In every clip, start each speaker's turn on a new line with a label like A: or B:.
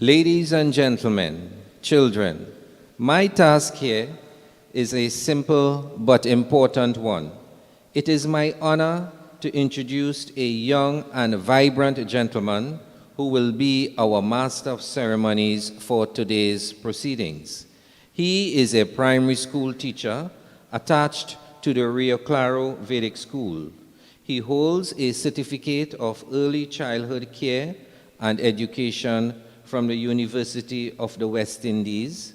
A: Ladies and gentlemen, children, my task here is a simple but important one. It is my honor to introduce a young and vibrant gentleman who will be our Master of Ceremonies for today's proceedings. He is a primary school teacher attached to the Rio Claro Vedic School. He holds a certificate of early childhood care and education from the University of the West Indies,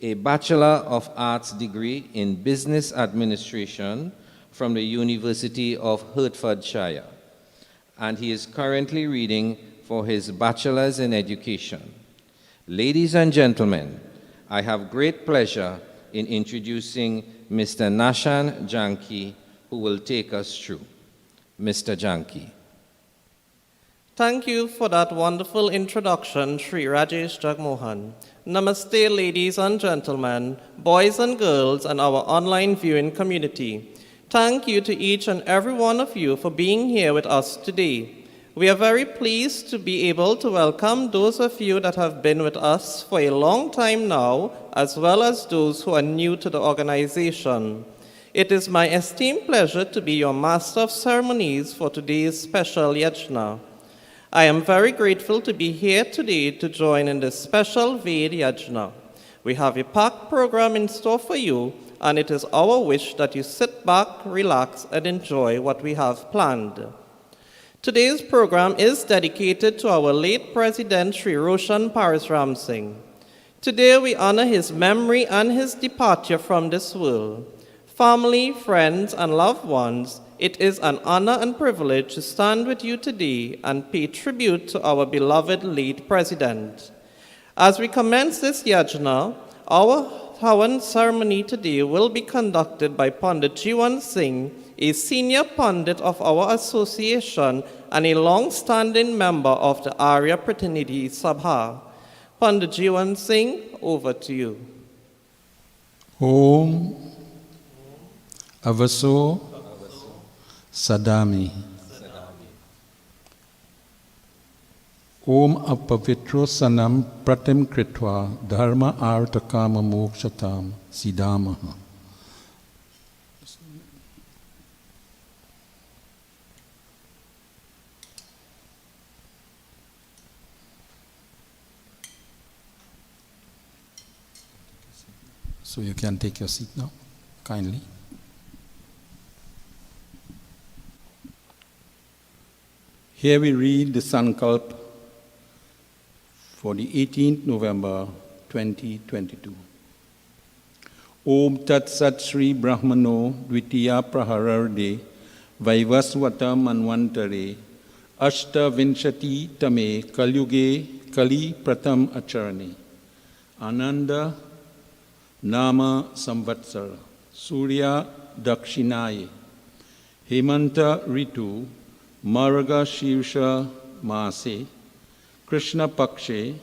A: a Bachelor of Arts degree in Business Administration from the University of Hertfordshire, and he is currently reading for his Bachelor's in Education. Ladies and gentlemen, I have great pleasure in introducing Mr. Nashan Janki, who will take us through. Mr. Janki.
B: Thank you for that wonderful introduction, Shree Rajesh Jagmohan. Namaste, ladies and gentlemen, boys and girls, and our online viewing community. Thank you to each and every one of you for being here with us today. We are very pleased to be able to welcome those of you that have been with us for a long time now, as well as those who are new to the organization. It is my esteemed pleasure to be your Master of Ceremonies for today's special Yajna. I am very grateful to be here today to join in this special Ved Yagna. We have a packed program in store for you, and it is our wish that you sit back, relax, and enjoy what we have planned. Today's program is dedicated to our late President Shree Roshan Parasramsingh. Today we honor his memory and his departure from this world. Family, friends, and loved ones, it is an honor and privilege to stand with you today and pay tribute to our beloved late President. As we commence this Yajna, our Hawan ceremony today will be conducted by Pandit Jiwan Singh, a senior Pandit of our association and a long-standing member of the Arya Pratinidhi Sabha. Pandit Jiwan Singh, over to you.
C: Om Avaso Sadami. Om apavitro sanam pratim kritva dharma artha kama mokshatam sidamaha. So you can take your seat now, kindly. Here we read the Sankalp for the 18th November 2022. Om Tat Sat Shri Brahmano Dvitiya Prahararde Vaivaswata Manvantare Ashta Vinshati Tame Kalyuge Kali Pratam Acharane Ananda Nama Samvatsara Surya Dakshinaye Hemanta Ritu Marga Shirsha Mase Krishna Pakshe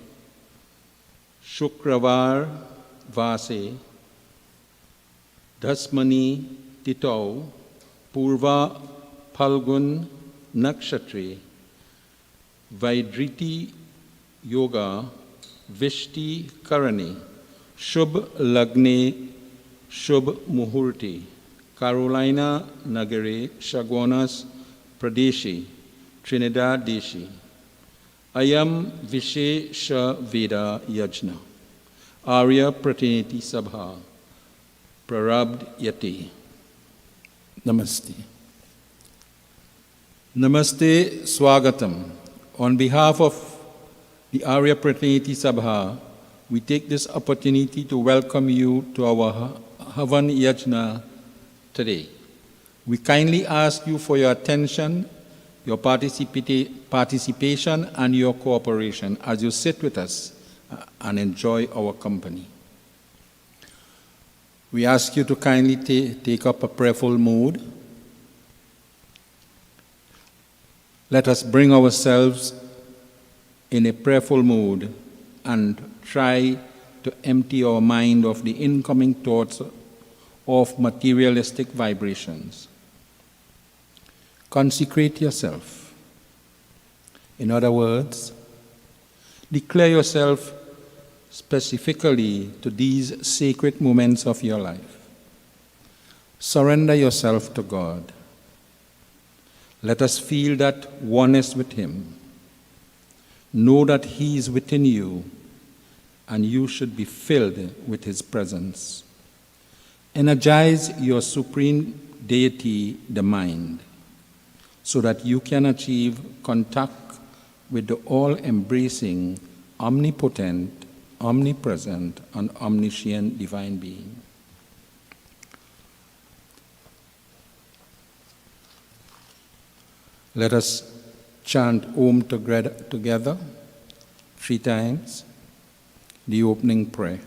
C: Shukravar Vase Dasmani Titau Purva Phalgun Nakshatre Vaidriti Yoga Vishti Karani Shubh Lagne Shubh Muhurti Carolina Nagare Shagwanas Pradeshi Trinidad Deshi Ayam Vishesha Veda Yajna Arya Pratinidhi Sabha Prarabd Yati. Namaste. Namaste Swagatam. On behalf of the Arya Pratinidhi Sabha, we take this opportunity to welcome you to our Havan Yajna today. We kindly ask you for your attention, your participation, and your cooperation as you sit with us and enjoy our company. We ask you to kindly take up a prayerful mood. Let us bring ourselves in a prayerful mood and try to empty our mind of the incoming thoughts of materialistic vibrations. Consecrate yourself. In other words, Declare yourself specifically to these sacred moments of your life. Surrender yourself to God. Let us feel that oneness with Him. Know that He is within you, and you should be filled with His presence. Energize your supreme deity, the mind, so that you can achieve contact with the all-embracing, omnipotent, omnipresent, and omniscient divine being. Let us chant Om together 3 times, the opening prayer.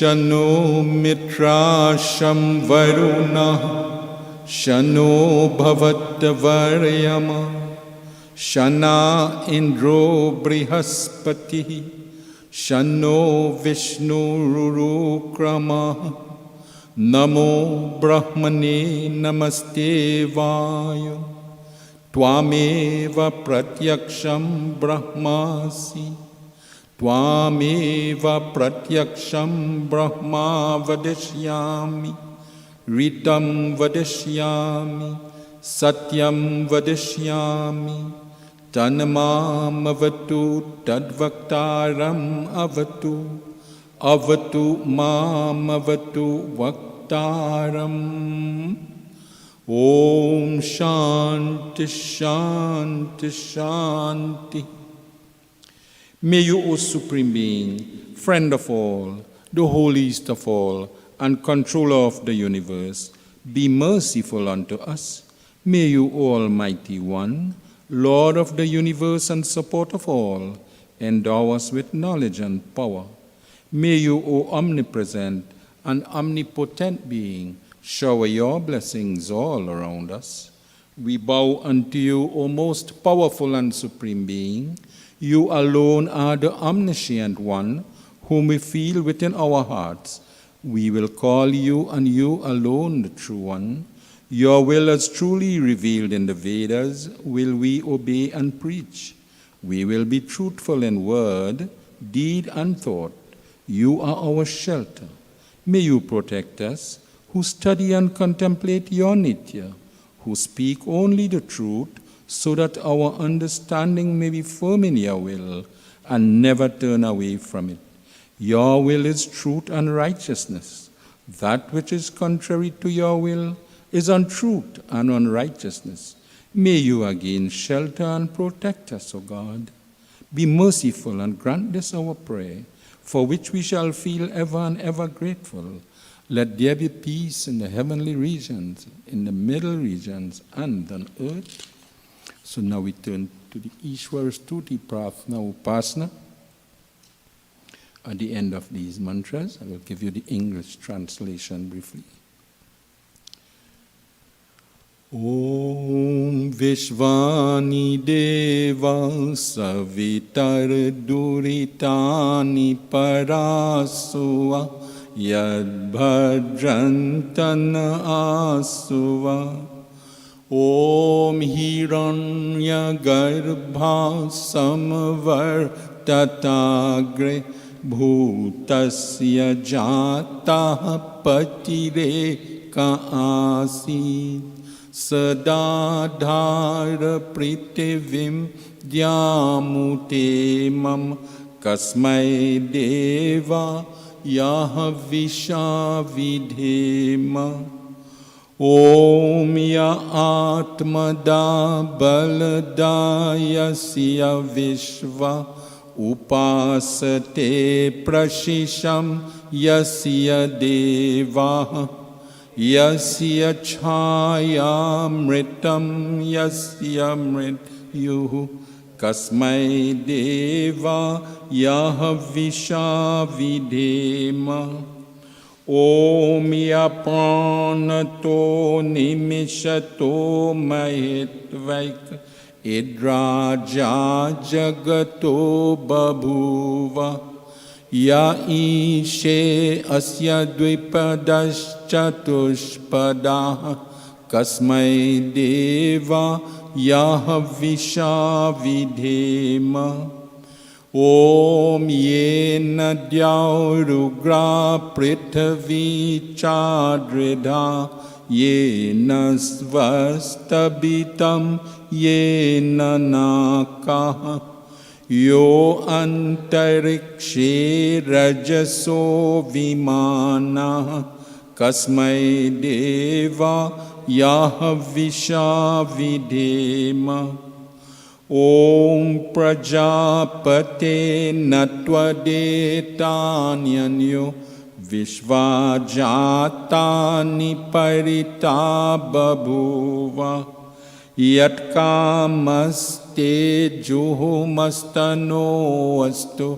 C: Shano mitra sham varuna, shano bhavat varyama, shana indro brihaspati, shano vishnu rurukrama, namo brahmane namaste vaya, tvameva pratyaksham brahmasi. Tvameva pratyaksham brahma vadishyami, ritam vadishyami, satyam vadishyami, tanmam avatu tadvaktaram avatu, avatu mam avatu vaktaram. Om Shanti Shanti Shanti. May you, O Supreme Being, friend of all, the holiest of all, and controller of the universe, be merciful unto us. May you, O Almighty One, Lord of the universe and support of all, endow us with knowledge and power. May you, O omnipresent and omnipotent Being, shower your blessings all around us. We bow unto you, O most powerful and supreme Being. You alone are the omniscient One, whom we feel within our hearts. We will call you, and you alone the true One. Your will as truly revealed in the Vedas will we obey and preach. We will be truthful in word, deed, and thought. You are our shelter. May you protect us, who study and contemplate your Nitya, who speak only the truth, so that our understanding may be firm in your will and never turn away from it. Your will is truth and righteousness. That which is contrary to your will is untruth and unrighteousness. May you again shelter and protect us, O God. Be merciful and grant this our prayer, for which we shall feel ever and ever grateful. Let there be peace in the heavenly regions, in the middle regions, and on earth. So now we turn to the Ishwar Stuti Prarthana Upasana. At the end of these mantras, I will give you the English translation briefly. Om Vishvani Deva Savitar Duritani Parasua Yad Bhadrantana Asuva Om Hiranya Garbha Samvartatagre Bhutasya Jata Patire Kaasi Sadadhara Pritivim Dyamute Mam Kasmai Deva Yahavisha Vidhema Om Ya Atmada Baladaya Siya Vishva Upasate Prashisham Yasya Deva Yasya Chaya Mritam Yasya Mrityu Kasmai Deva Yahavisha Videma. Om Yapranato Nimishato Mahitvaik Idraja Jagato Babhuva. Ya Ishe Asya Dvipadaschatushpada Kasmai Deva Yahavisha Videma. Om Yena Dyarugra Prithavi Chadrida Yena Svastabitam Yena Nakaha Yo Antarikshe Rajaso Vimana Kasmai Deva Yahavisha Videma. Om Prajapate Natvadetanyanyo Vishvajatani Parita Babhuva Yatkamaste Juhumastano Astu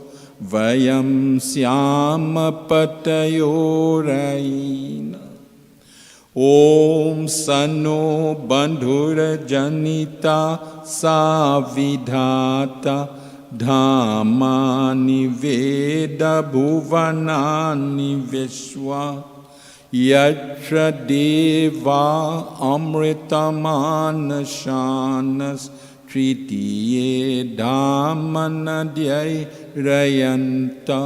C: Vayam Syama Patayoraina. Om Sano Bandhura Janita Savidhata Dhamani Veda Bhuvanani Vishwa Yatra Deva Amritamanashanas Tritiye Dhamanadyai Rayanta.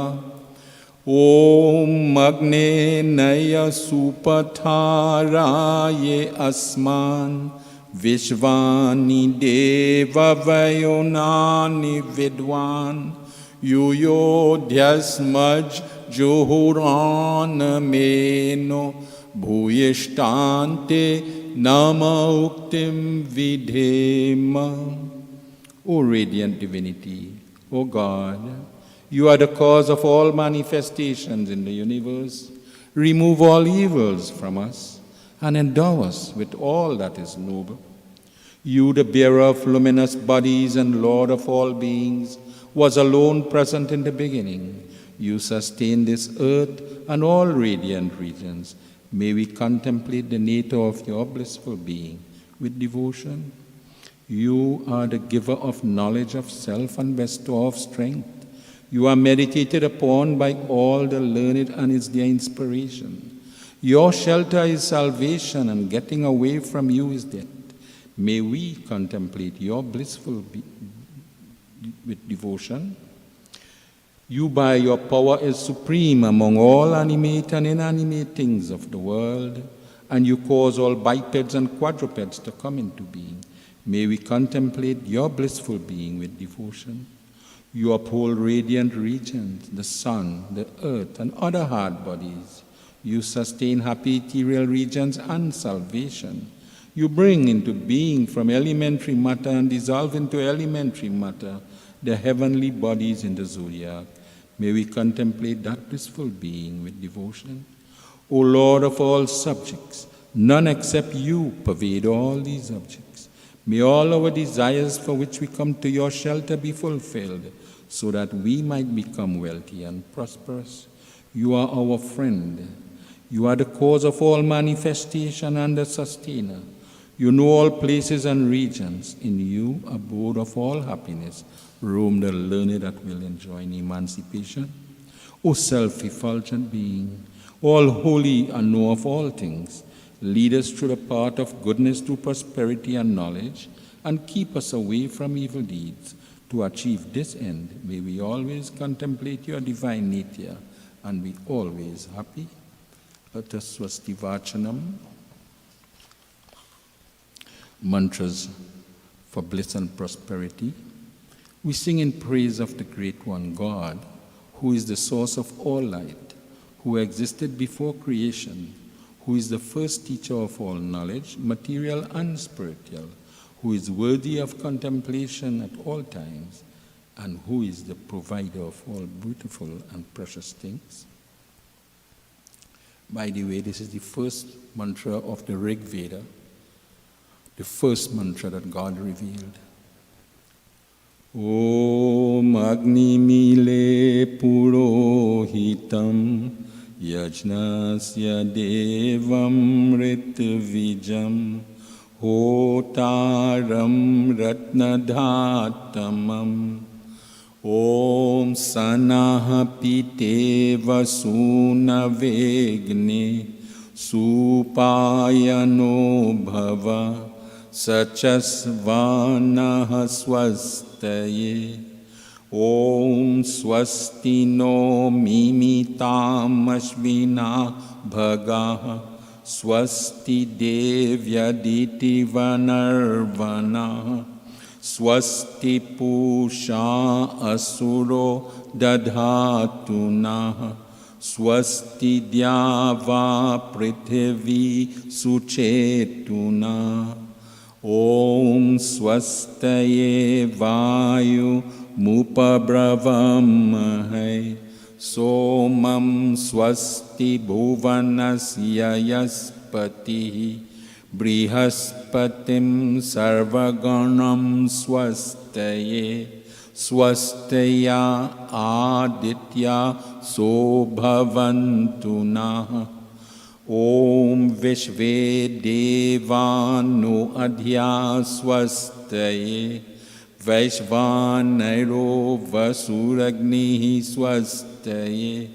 C: Om Magne Naya Supataraye Asman Vishvani Deva Vayonani Vidwan Yuyodhyasmaj Johurana Meno Bhuyishtante Nama Uktim Vidhema. O radiant divinity, O God, you are the cause of all manifestations in the universe. Remove all evils from us and endow us with all that is noble. You, the bearer of luminous bodies and Lord of all beings, was alone present in the beginning. You sustain this earth and all radiant regions. May we contemplate the nature of your blissful being with devotion. You are the giver of knowledge of self and bestower of strength. You are meditated upon by all the learned and is their inspiration. Your shelter is salvation, and getting away from you is death. May we contemplate your blissful with devotion. You by your power is supreme among all animate and inanimate things of the world, and you cause all bipeds and quadrupeds to come into being. May we contemplate your blissful being with devotion. You uphold radiant regions, the sun, the earth, and other hard bodies. You sustain happy ethereal regions and salvation. You bring into being from elementary matter and dissolve into elementary matter the heavenly bodies in the zodiac. May we contemplate that blissful being with devotion. O Lord of all subjects, none except you pervade all these objects. May all our desires for which we come to your shelter be fulfilled, so that we might become wealthy and prosperous. You are our friend. You are the cause of all manifestation and the sustainer. You know all places and regions. In you, abode of all happiness, roam the learned that will enjoy emancipation. O self-effulgent being, all holy and know of all things, lead us through the path of goodness to prosperity and knowledge, and keep us away from evil deeds. To achieve this end, may we always contemplate your divine nature and be always happy. Let us swastivachanam, mantras for bliss and prosperity. We sing in praise of the Great One God, who is the source of all light, who existed before creation, who is the first teacher of all knowledge, material and spiritual, who is worthy of contemplation at all times, and who is the provider of all beautiful and precious things. By the way, this is the first mantra of the Rig Veda, the first mantra that God revealed. Om Agnimile Purohitam Yajnasya Devam Ritvijam Hotaram Ratnadhatamam Om Sanaha Pite Vasuna Vegne Supayano Bhava Sachasvanaha Swastaye Om Swasti no Mimitam Ashvina Bhagaha Swasti Devyaditi Vanarvana Swasti Pusha Asuro Dadhatuna Swasti Dyava Prithvi Suchetuna Om Swastaye Vayu Mupabravam Somam Swasti Bhuvanasya Yaspati Brihaspatim Sarvaganam Swastaye Swastaya Aditya Sobhavantuna Om Vishve Devanu Adhya Swastaye Vaishvanairo Vasuragni Swastaye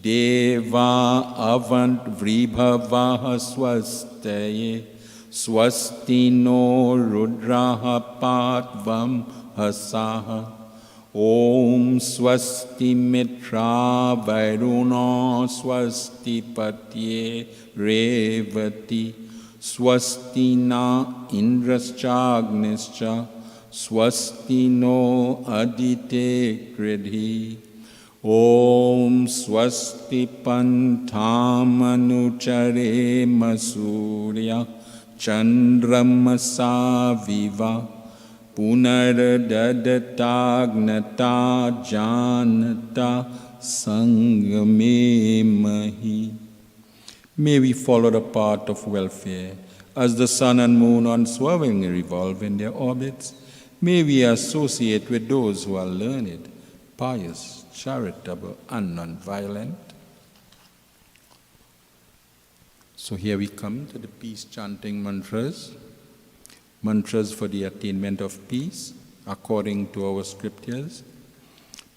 C: Deva Avant Vribhavaha Swastaye Swasti no Rudraha Patvam Hasaha Om Swasti Mitra Vairuna Swasti Patye Revati Swasti na Indraschagnischa Swasti no Adite Kridhi Om Swasti Pantamanuchare Masurya Chandramasa Viva Punardadatagnata Janata Sangame Mahi. May we follow the path of welfare as the sun and moon unswervingly revolve in their orbits. May we associate with those who are learned, pious, charitable, and non-violent. So here we come to the peace chanting mantras. Mantras for the attainment of peace, according to our scriptures.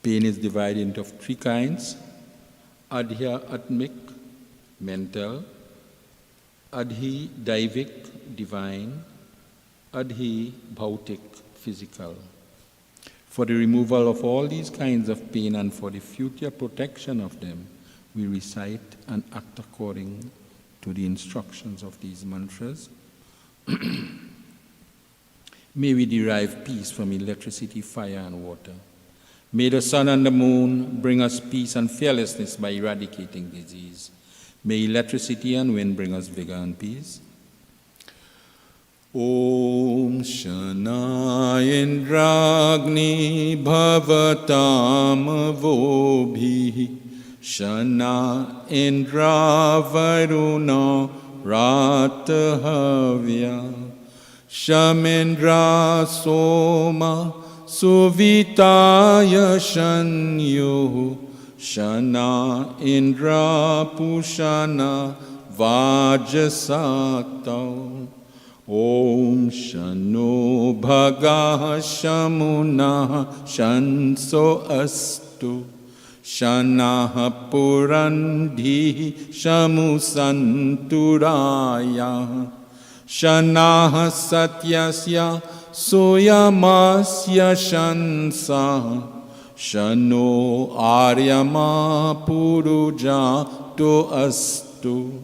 C: Pain is divided into three kinds: adhya atmic, mental; adhi daivik, divine; adhi bhautik, physical. For the removal of all these kinds of pain and for the future protection of them, we recite and act according to the instructions of these mantras. May we derive peace from electricity, fire, and water. May the sun and the moon bring us peace and fearlessness by eradicating disease. May electricity and wind bring us vigor and peace. Om Shana Indragni Bhavatam Vobhi Shana Indra Varuna Ratahavya Shamendra Soma Suvitaya Shanyo Shana Indra Pushana Vajasakta Om Shano Bhaga Shamuna Shanso Astu Shana Purandhi Shamusanturaya Shana Satyasya Soyamasya Shansa Shano Aryama Puruja To Astu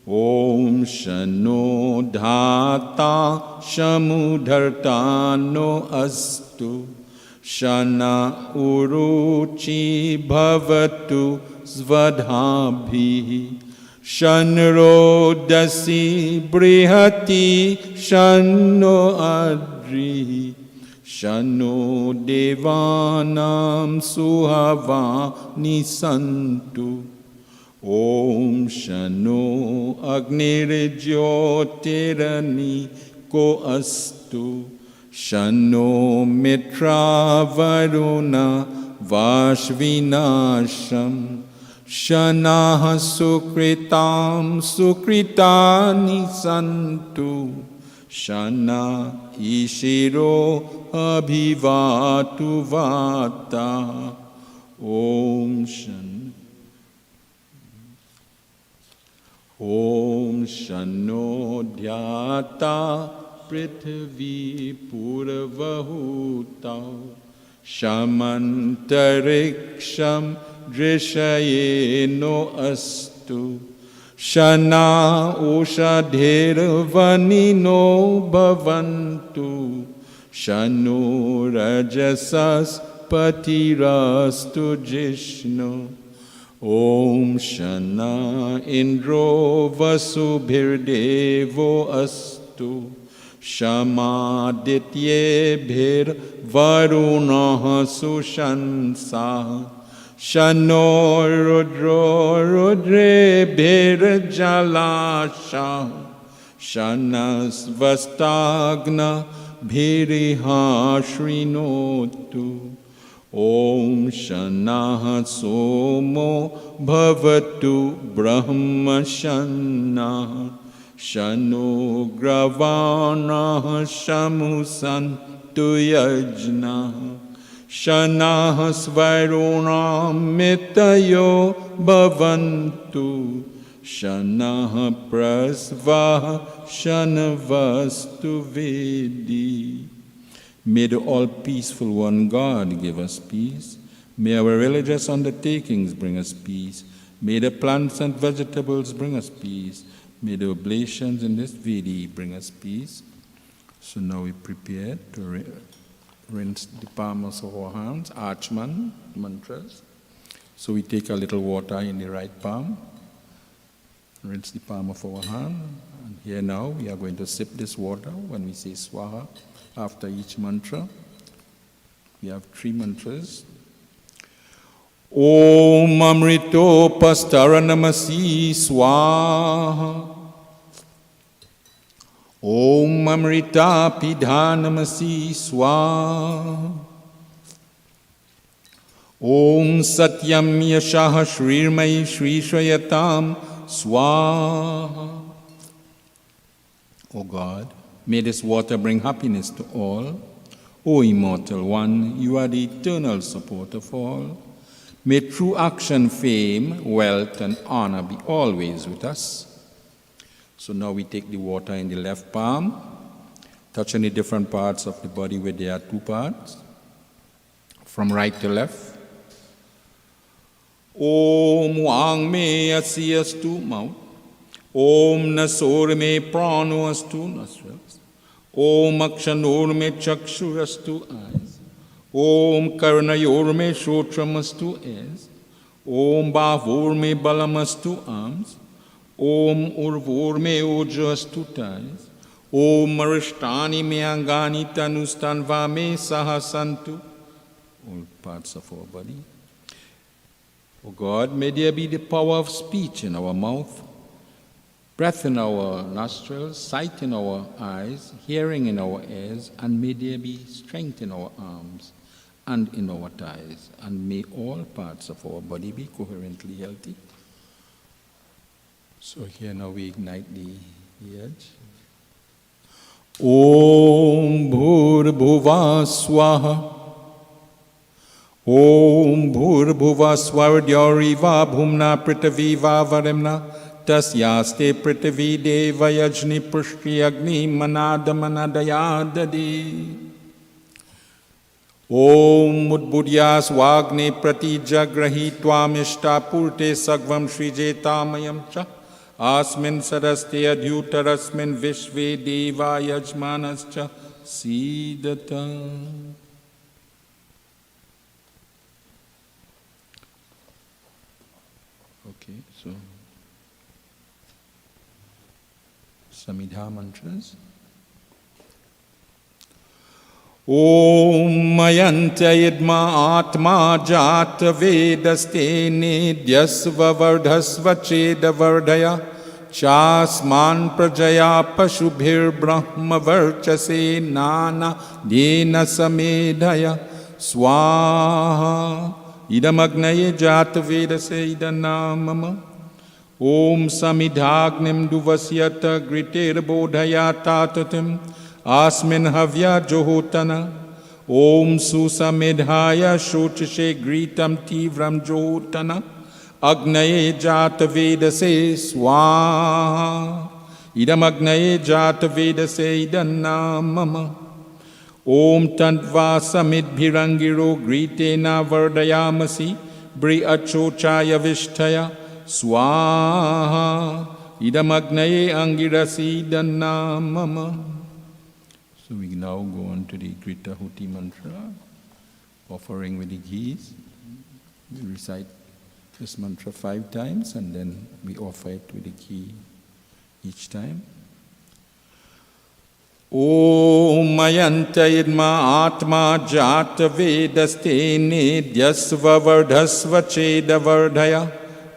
C: Om Shano Dhata Shamudharta No Astu Shana Uruchi Bhavatu Svadhabhi Shanro Dasi Brihati Shano Adri Shano Devanam Suhava Nisantu Om Shano Agnirijyotirani Ko Astu Shano Mitra Varuna Vashvinasham Shanaha Sukritam Sukritani Santu Shana Ishiro Abhivatu Vata Om Shan Om Shano Dhyata Prithvi Purvahuta Shamantariksham Drishayeno Astu Shana Ushadhirvanino Bhavantu Shanu Rajasas Patirastu Jishnu Om Shana Indro Vasubhirdevo Astu Shamaditye Bhir Varunaha Sushansa Shano Rudro Rudre Bhir Jalasha Shanas Vastagna Bhiriha Shrinotu Om Shanaha Somo Bhavatu Brahma Shana Shano Gravana Shamusantu Yajna Shanaha Svairuna Mitayo Bhavantu Shanaha Prasvaha Shanavastu Vedi. May the all-peaceful one God give us peace. May our religious undertakings bring us peace. May the plants and vegetables bring us peace. May the oblations in this Vedi bring us peace. So now we prepare to rinse the palms of our hands, Archman mantras. So we take a little water in the right palm, rinse the palm of our hand, and here now we are going to sip this water when we say Swaha after each mantra. We have 3 mantras. Om Amrito Pastaranamasi Swaha. Om Amrita Pidhanamasi Swaha. Om Satyam Yashaha Shrirmai Shri Shrayatam Swaha. O God, may this water bring happiness to all. O Immortal One, you are the eternal support of all. May true action, fame, wealth, and honor be always with us. So now we take the water in the left palm, touching the different parts of the body where there are 2 parts, from right to left. Om Wang Me Asiyastu mouth. Om Nasor Me Prano Astu nostrils. Om Akshanor Me Chakshurastu eyes. Om Karanayor Me Shrotamastu ears. Om Bhavor Me Balamastu arms. Om Urvor Me Ojastu thighs. Om Marishtani Me Angani Tanustanva Me Sahasantu. All parts of our body. O God, may there be the power of speech in our mouth, breath in our nostrils, sight in our eyes, hearing in our ears, and may there be strength in our arms and in our thighs, and may all parts of our body be coherently healthy. So here now we ignite the edge. Om Bhur-Bhuva Swaha. Om Bhur-Bhuva Swardyoriva Bhumna Pritaviva Varemna Tasyaste Pritavi Deva Yajni Pushti Agni Manada Manadayadadi. Om Mudbudyas Vagne Pratija Grahi Twamishta Purte Sagvam Srijetamayam Cha Asmin Sadaste Adhutarasmin Vishve Deva Yajmanascha Sidata. Okay, so Samidha mantras. Om Mayanta Idma Atma Jata Vedaste Nidyasva Vardhasva Cheda Vardhaya Chasman prajaya pashubhir brahma varchase nana dena samedhaya swaha idamagnaye jatavedase idanamama Om samidhagnim duvasyata gritir bodhaya tatatim asmin havya johotana Om susamidhaya shochashe gritam tivram johotana Agnaye jata vedase swaha idam agnaye jata vedase idanamama Om tantva samidbhirangiro gritena vardayamasi bri achochaya vishtaya swaha idam agnaye angirasi idanamama. So we now go on to the Grita Huti mantra, offering with the ghees. We recite this mantra 5 times and then we offer it with the ghee each time. Om Mayanta Idma Atma Jata Vedaste Nidyasva Vardhasva Cheda Vardhaya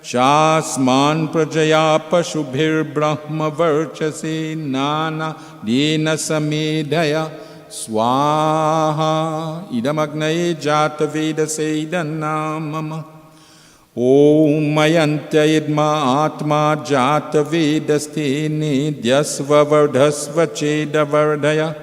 C: Chasman Prajaya Pashubhir Brahma Varchase Nana Dena Samedhaya Swaha Idamagnaye Jata Vedase Idanamama Om Mayanta Idma Atma Jata Vedaste Nidyasva Vardhasva Cheda Vardhaya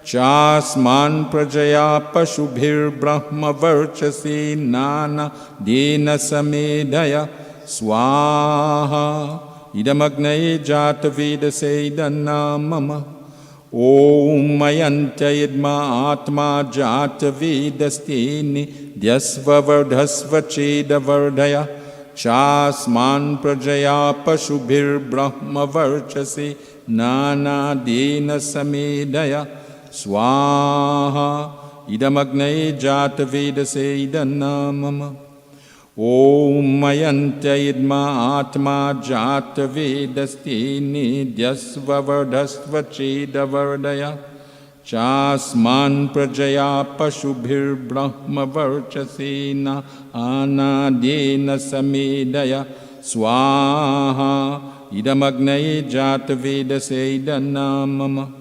C: Chasman Prajaya Pashubhir Brahma Varchase Nana Dena Samedhaya Swaha Idamagnaye Jata Vedase Idanamama Om Mayanta Idma Atma Jata Vedaste Nidyasva Vardhasva Cheda Vardhaya Chasman Prajaya Pashubhir Brahma Varchase Nana Dena Samedhaya Swaha Idamagnaye Jata Vedase Idanamama Om Mayanta Idma Atma Jata Vedaste Nidyasva Vardhasva Cheda Vardhaya Chasman Prajaya Pashubhir Brahma Varchase Nana Dena Samedhaya Swaha Idamagnaye Jata Vedase Idanamama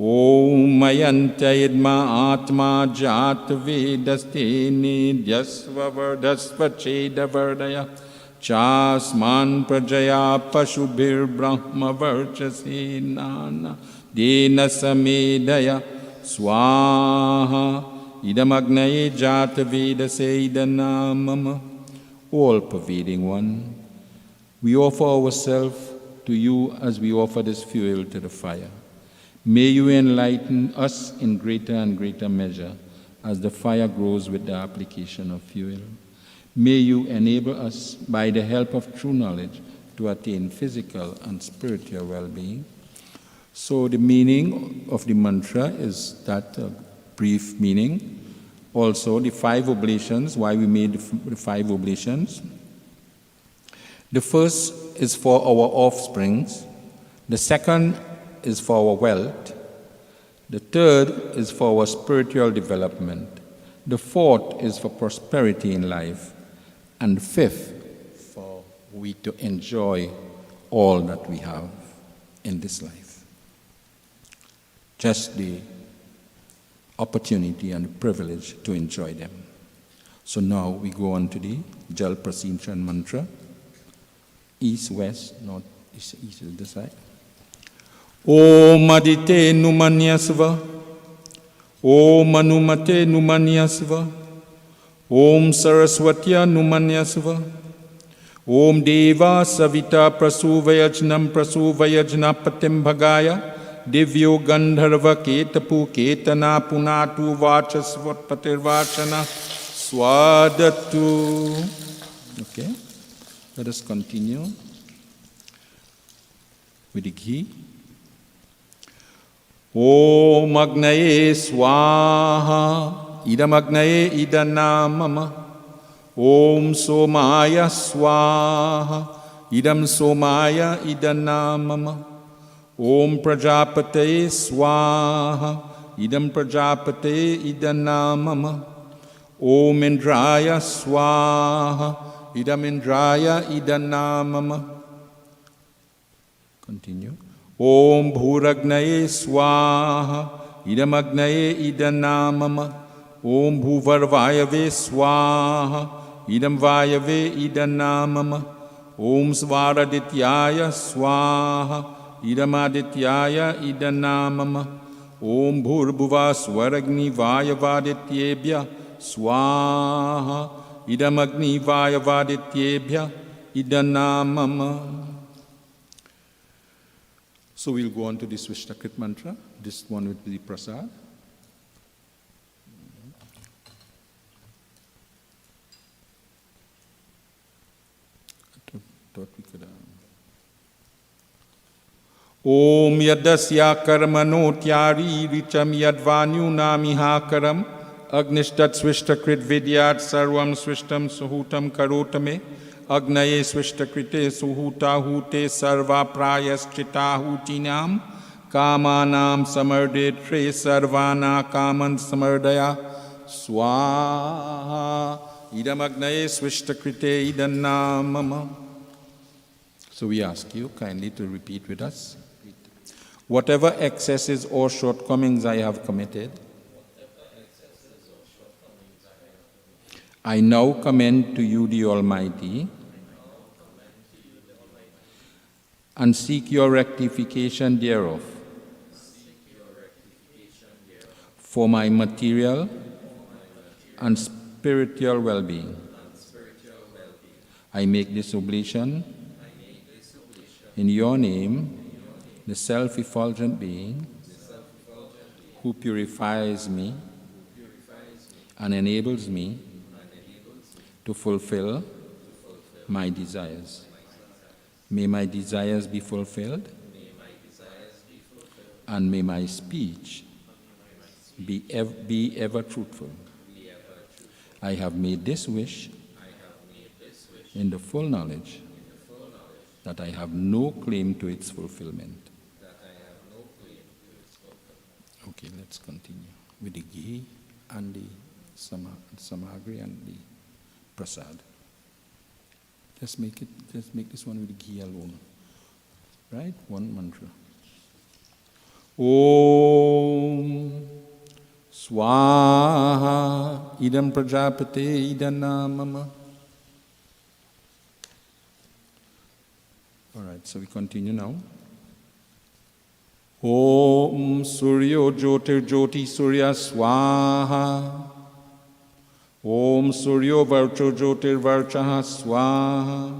C: Om Mayanta Idma Atma Jata Vedaste Nidyasva Vardhasva Cheda Vardhaya Chasman Prajaya Pashubhir Brahma Varchase Nana Dena Samedhaya Swaha Idamagnaye Jata Vedase Idanamama. All-pervading one, we offer ourselves to you as we offer this fuel to the fire. May you enlighten us in greater and greater measure as the fire grows with the application of fuel. May you enable us, by the help of true knowledge, to attain physical and spiritual well-being. So the meaning of the mantra is that brief meaning. Also, the 5 oblations, why we made the 5 oblations. The first is for our offsprings. The second is for our wealth. The third is for our spiritual development. The fourth is for prosperity in life. And the fifth, for we to enjoy all that we have in this life. Just the opportunity and the privilege to enjoy them. So now we go on to the Jal Prasinchan mantra. East, west, north, east is this side. Om Adite Numanyasva, Om Anumate Numanyasva, Om Saraswatya Numanyasva, Om Deva Savita Prasuvayajnam Prasuvayajnapatim Bhagaya, Divyo Gandharva Ketapu Ketana Punatu Vachasvatpatirvachana Swadatu. Okay, let us continue with the ghee. Om Agnaye Swaha, Idam Agnaye Idanamama. Om Somaya Swaha, Idam Somaya Idanamama. Om Prajapate Swaha, Idam Prajapate Idanamama. Om Indraya Swaha, Idam Indraya Idanamama. Continue. Om Bhuragnaye Swaha Idamagnaye Idanamama Om Bhuvarvayave Swaha Idam Vayave Idanamama Om Svaradityaya Swaha Idamadityaya Idanamama Om Bhurbhuva Swaragni Vayavadityebhya Swaha Idamagni Vayavadityebhya Idanamama. So we'll go on to the Swishtakrit mantra. This one will be the prasad. Thought we could. Om Yadasya Karmano Tyari Richam Yadvanyu Namihakaram Agnishtat Swishtakrit Vidyat Sarvam Swishtam Suhutam Karotame Agnaye Swishtakrite Suhuta Hute Sarva Prayaschita Hutinam Kamanam Samardetre Sarvana Kaman Samardaya Swaha Idam Agnaye Swishtakrite Idanamama. So we ask you kindly to repeat with us. Whatever excesses or shortcomings I have committed, I now commend to you the Almighty and seek your rectification thereof for my material and spiritual well-being. I make this oblation in your name, the self-effulgent being who purifies me and enables me to fulfill my desires. May my desires be fulfilled, and may my speech be ever truthful. I have made this wish in the full knowledge that I have no claim to its fulfillment. Okay, let's continue with the ghee and the samagri and the prasad. Just make this one with the ghee alone. Right? One mantra. Om Swaha Idam Prajapate Idanamama. All right, so we continue now. Om Suryo Jyotir Jyoti Surya Swaha. Om Suryo Varcho Jyotir Varchaha Swaha.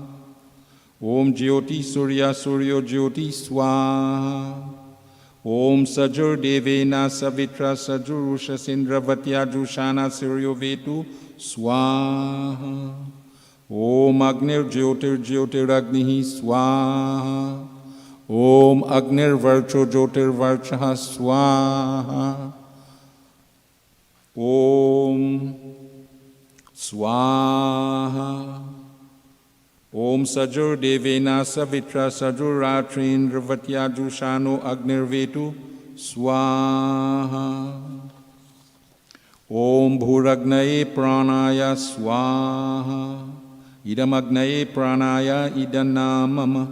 C: Om Jyoti Surya Suryo Jyoti Swaha. Om Sajur Devena Savitra Sajur Ushasindra Jushana Suryo Vetu Swaha. Om Agnir Jyotir Jyotir Agnihi Swaha. Om Agnir Varcho Jyotir Varchaha Swaha. Om Swaha. Om Sajur Devena Savitra Sajur Ratrindra Jushano Agnir Vetu Swaha. Om Bhuragnaye Pranaya Swaha. Idam Agnaye Pranaya Idanamama.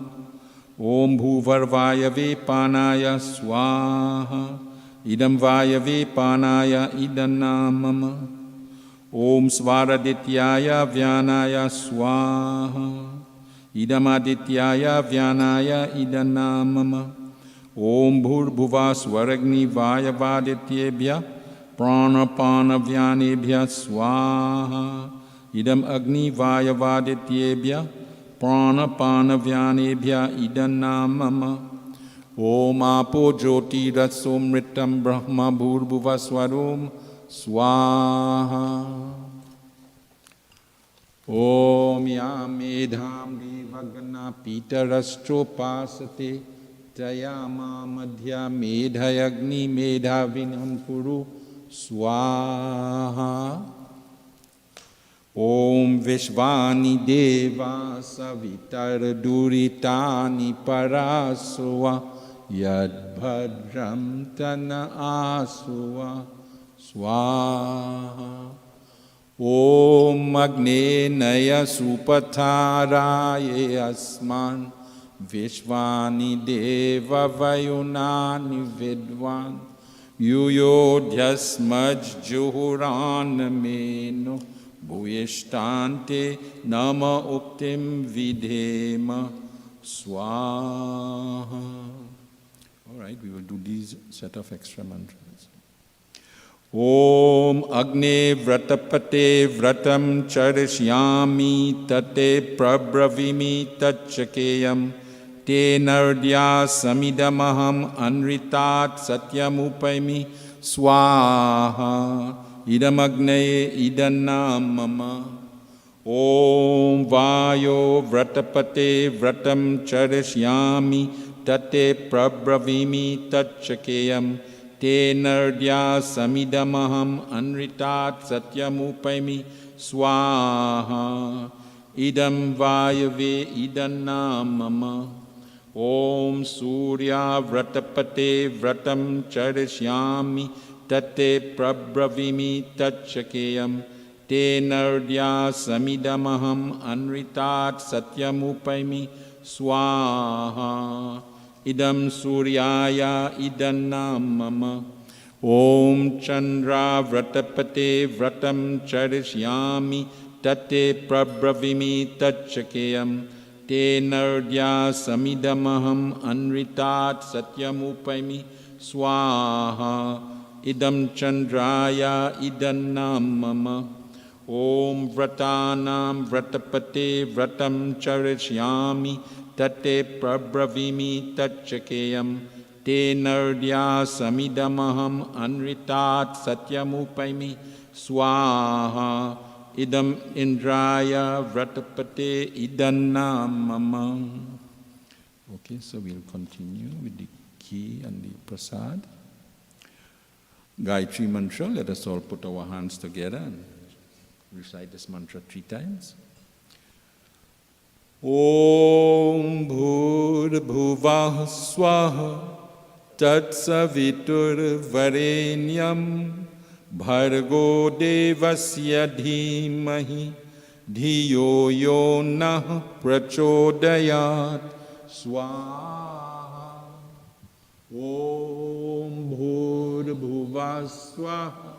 C: Om Bhuvarvayave Panaya Swaha. Idam Vayave Panaya Idanamama. Om Svaradityaya Vyanaya Swaha. Idam Adityaya Vyanaya Idanamama. Om Bhurbhuva Swaragni Vayavadityebhya Pranapana Vyanebhya Swaha. Idam Agni Vayavadityebhya Pranapana Vyanebhya Idanamama. Om Apo Jyoti Ratsomritam Brahma Bhurbhuva Swarom Swaha. Om Yamedham Devagna Pitarastropasate Tayama Madhya Medhayagni Medhavinam Kuru Swaha. Om Vishvani Deva Savitar Duritani Paraswa Yadbhadram Tana Aswa Swaha. Om Agne Naya Supataraye Asman Vishvani Deva Vayunani Vidvan Yuyodhyasmaj Juhuran Meno Bhuyishtante Nama Uktim Vidhema Swaha. All right, we will do these set of extra mantras. Om Agne Vratapate Vratam Charishyami Tate Prabravimi Tachakeyam Te Nardya Samidamaham Anritat Satyamupaimi Swaha Idam Agne Idanamama Om Vayo Vratapate Vratam Charishyami Tate Prabravimi Tachakeyam Te Nardya Samidamaham Anritat Satyamupaimi Swaha Idam Vayave Idanamama Om Surya Vratapate Vratam Charishyami Tate Prabravimi Tachakeyam Te Nardya Samidamaham Anritat Satyamupaimi Swaha Idam Suryaya Idanamama Om Chandra Vratapate Vratam Charishyami Tate Prabravimi Tachakeyam Te Nardya Samidamaham Anritat Satyamupaimi Swaha Idam Chandraya Idanamama Om Vratanam Vratapate Vratam Charishyami Tate Prabravimi Tachakeyam Te Nardya Samidamaham Anritat Satyamupaimi Swaha Idam Indraya Vratapate Idanamama. Okay, so we'll continue with the key and the prasad. Gayatri mantra, let us all put our hands together and recite this mantra 3 times. Om Bhur-bhuvah Swaha Tatsavitur Varenyam Bhargo Devasya Dhimahi Dhiyo Yo Nah Prachodayat Swaha. Om Bhur-bhuvah Swaha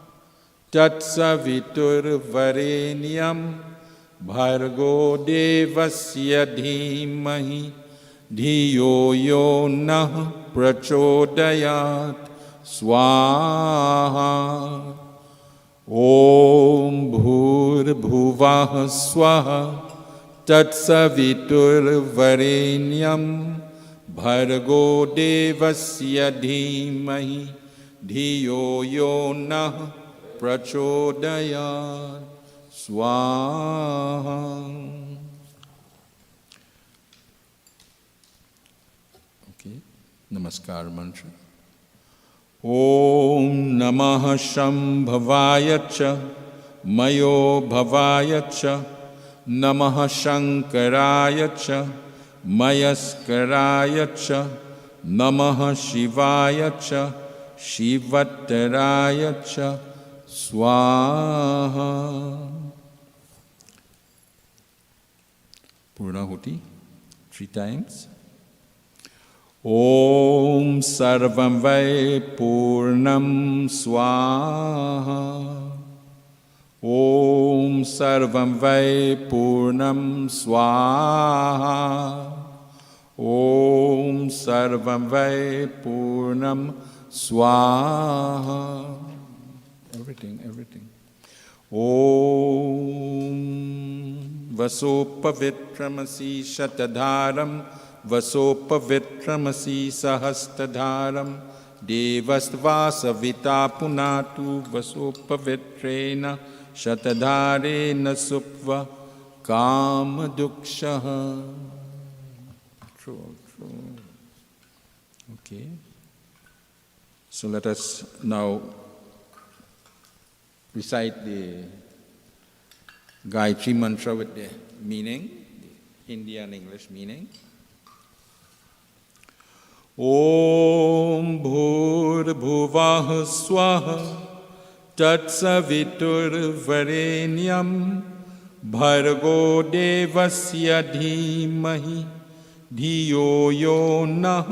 C: Tatsavitur Varenyam Bhargo Devasya Dhimahi Dhiyo Yo Nah Prachodayat Swaha. Om Bhur-bhuvah Swaha Tatsavitur Varenyam Bhargo Devasya Dhimahi Dhiyo Yo Nah Prachodayat Swaha. Okay, Namaskar mantra. Om Namah Shambhavaya Cha Mayo Bhavaya Cha Namah Shankaraya Cha Mayaskaraya Cha Namah Shivaya Cha Shivattaraya Cha Swaha. Purnahuti 3 times. Om Sarvam Vai Purnam Swaha. Om Sarvam Vai Purnam Swaha. Om Sarvam Vai Purnam Swaha. Everything. Om Vasopavitramasi Shatadharam Vasopavitramasi Sahastadharam Devastvasavita Punatu Vasopavitrena Shatadharena Supva Kamadukshaha. True. Okay. So let us now recite the Gayatri mantra with the meaning, the Hindi and English meaning. Om Bhur-bhuvah Swaha Tatsavitur Varenyam Bhargo Devasya Dhimahi धियो यो नः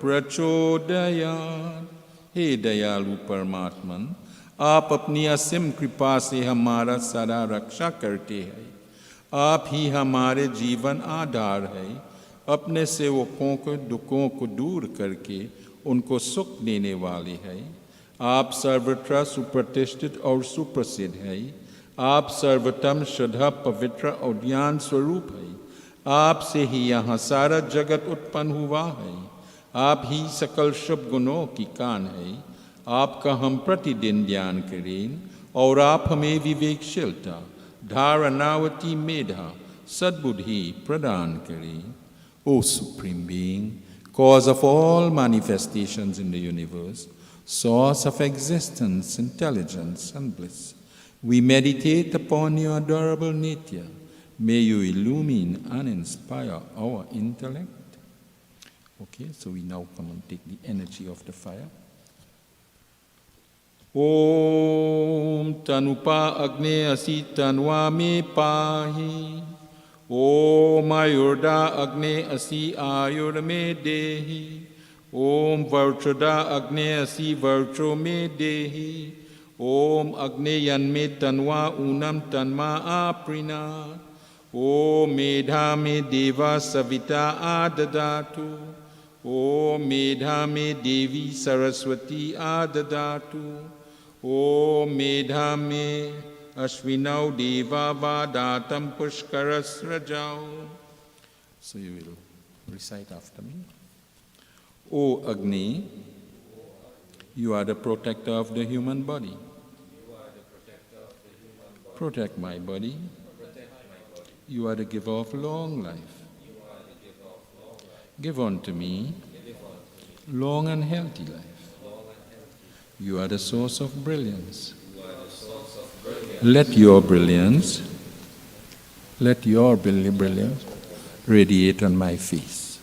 C: प्रचोदयात्। हे दयालु परमात्मन, आप अपनी असीम कृपा से हमारा सदा रक्षा करते हैं। आप ही हमारे जीवन आधार है। अपने सेवकों को दुखों को दूर करके उनको सुख देने वाले हैं। आप सर्वत्र सुप्रतिष्ठित और सुप्रसिद्ध है। आप सर्वोत्तम श्रद्धा पवित्र और ज्ञान स्वरूप है। आपसे ही यहाँ सारा जगत उत्पन्न हुआ है। आप ही सकल शुभ गुणों की कान है। आपका हम प्रतिदिन ध्यान करें और आप हमें विवेकशीलता, धारणावती मेधा, सद्बुद्धि प्रदान करें। O Supreme Being, cause of all manifestations in the universe, source of existence, intelligence, and bliss, we meditate upon your adorable nature. May you illumine and inspire our intellect. Okay, so we now come and take the energy of the fire. Om Tanupa Agne Asi Tanwa Me Pahi. Om Ayurda Agne Asi Ayur Me Dehi. Om Vartrada Agne Asi Vartro Me Dehi. Om Agneyan Me Tanwa Unam Tanma Aprina. Om Medha Me Deva Savita Adadatu. Om Medha Me Devi Saraswati Adadatu. Om Medha Me Ashvinau Deva Vadatam Pushkarasrajau. So you will recite after me. O Agni, you are the protector of the human body. Protect my body. You are the giver of long life. Give unto me long and healthy life. You are the source of brilliance. Let your brilliance radiate on my face.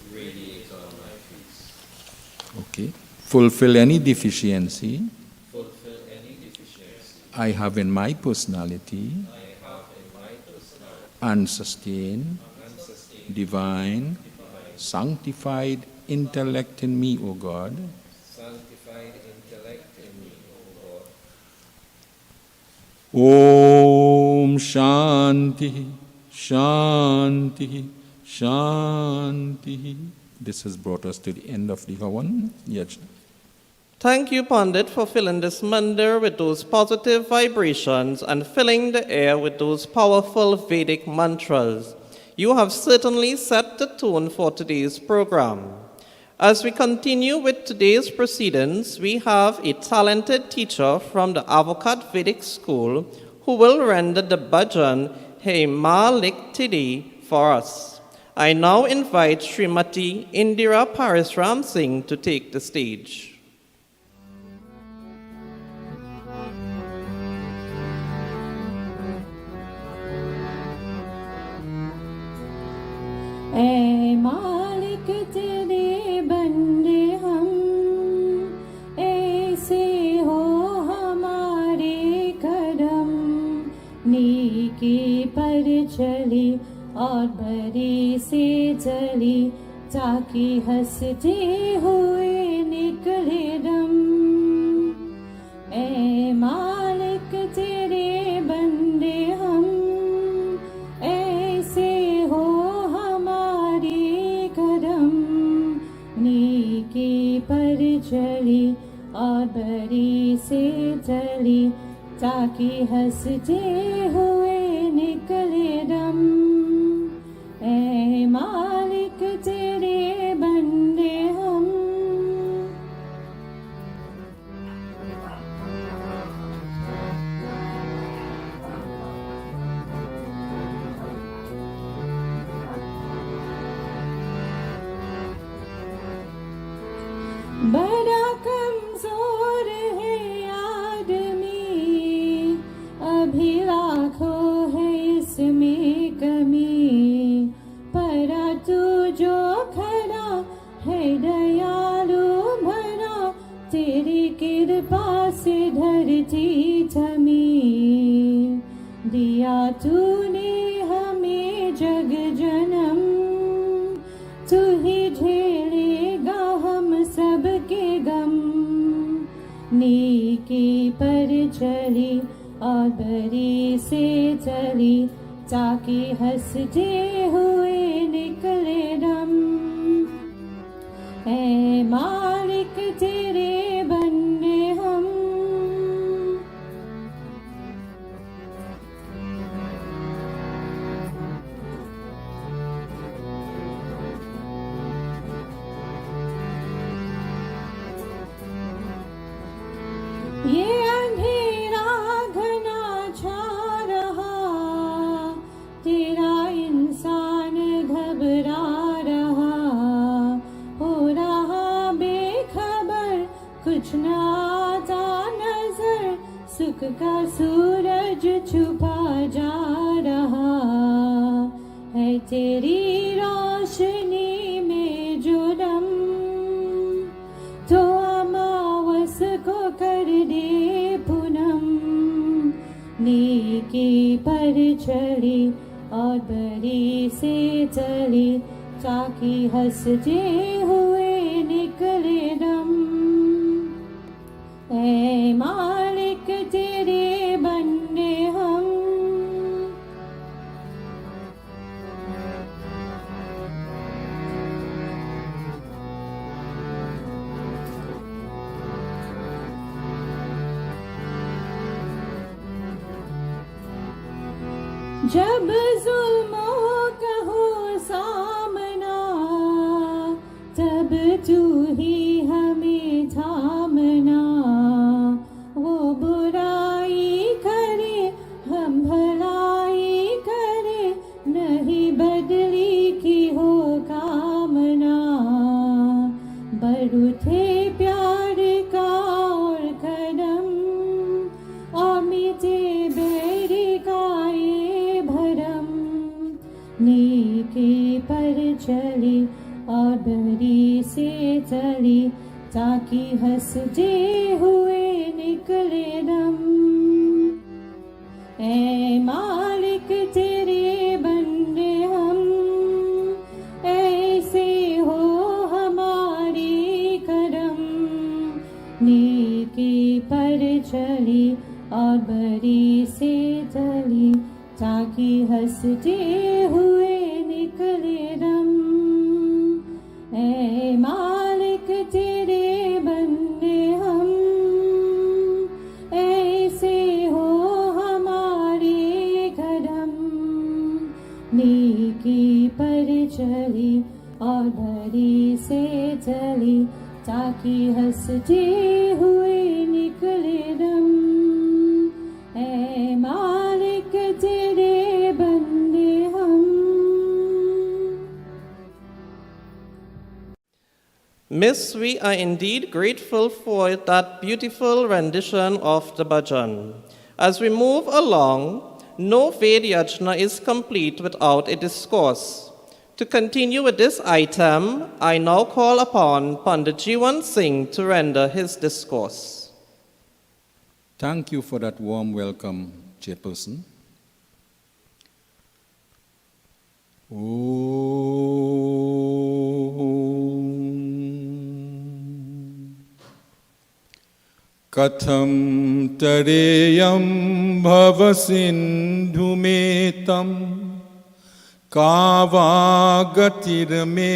C: Okay. Fulfill any deficiency I have in my personality and sustain divine, sanctified intellect in me, O God. Om Shanti, Shanti, Shanti. This has brought us to the end of the Havan Yajna.
B: Thank you, Pandit, for filling this mandir with those positive vibrations and filling the air with those powerful Vedic mantras. You have certainly set the tone for today's program. As we continue with today's proceedings, we have a talented teacher from the Avocat Vedic School who will render the bhajan Hey Malik Tidi for us. I now invite Srimati Indira Parasramsingh to take the stage.
D: ऐ मालिक तेरे बंदे हम, ऐसे हो हमारे करम, नेकी पर चली और बरी से जली, ताकि हंसते हुए निकले दम। ऐ मालिक तेरे बंदे हम, ऐसे हो नेकी पर चली और बरी से चली, ताकि हंसते हुए निकले दम। ऐ मालिक तेरे बंदे हम। बड़ा कमजोर है आदमी, अभी लाखों नेकी पर चली और बरी से चली ताकि हंसते हुए निकले दम। ऐ मालिक तेरे बंदे हम। ये अंधेरा घना छा रहा, तेरा इंसान घबरा रहा, हो रहा बेखबर, कुछ न आता नजर, सुख का सूरज छुपा जा रहा है तेरी रोशनी में जो दम। तो अमावस को कर दे पूनम, नेकी पर चली और बरी से चली ताकि हंसते हुए निकले दम। ऐ मालिक तेरे बंदे हम। जब जुल्मों का हो सामना, तब तू ही हमें थामना। वो बुराई करे हम भलाई करे, नहीं बदली की हो कामना। बढ़ उठे प्यार का और कदम, और मीठे बेरी का ये भरम। नेकी पर चली और बरी से चली ताकि हंसते हुए निकले दम। ऐ मालिक तेरे बंदे हम, ऐसे हो हमारी करम। नेकी पर चली और बरी से चली ताकि हंसते हुए निकले दम। ऐ मालिक तेरे बंदे हम, ऐसे हो हमारे कदम। नेकी पर चली और बरी से चली ताकि हंसते हुए निकले दम। ऐ मालिक तेरे बंदे हम।
B: Miss, we are indeed grateful for that beautiful rendition of the bhajan. As we move along, no Ved Yagna is complete without a discourse. To continue with this item, I now call upon Pandit Jiwan Singh to render his discourse.
C: Thank you for that warm welcome, Chairperson. कथं तरेयं भवसिन्धुमेतं का वा गतिर्मे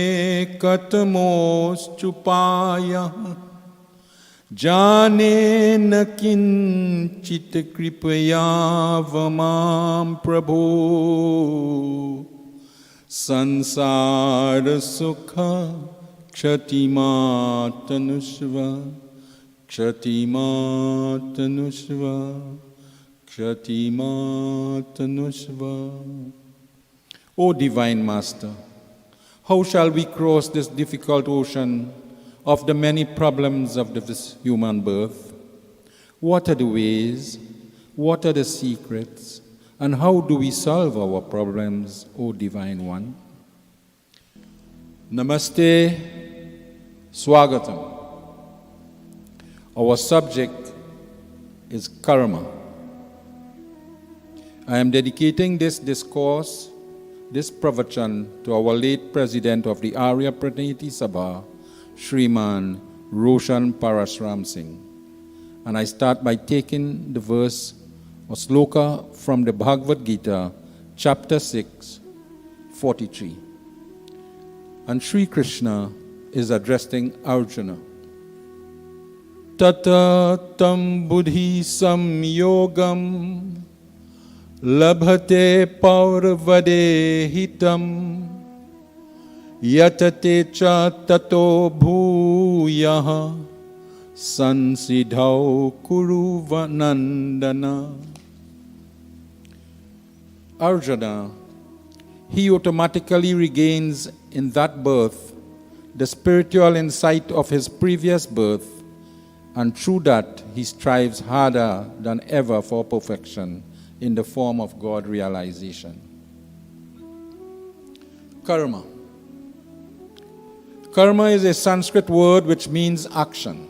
C: कथमोश्चुपायः जाने न किंचित कृपया वमां प्रभो संसार सुख क्षतिमातनुष्व क्षतिमातनुष्व क्षतिमातनुष्व. O Divine Master, how shall we cross this difficult ocean of the many problems of this human birth? What are the ways? What are the secrets? And how do we solve our problems, O Divine One? Namaste, Swagatam. Our subject is karma. I am dedicating this discourse, this pravachan, to our late president of the Arya Pratinidhi Sabha, Shriman Roshan Parasramsingh. And I start by taking the verse or sloka from the Bhagavad Gita, chapter 6, 43. And Sri Krishna is addressing Arjuna. Tata tam buddhi samyogam labhate paurvade hitam yatate cha tato bhuyaha sansidhau kuru vanandana. Arjuna, he automatically regains in that birth the spiritual insight of his previous birth, and through that he strives harder than ever for perfection in the form of God realization. Karma. Karma is a Sanskrit word which means action,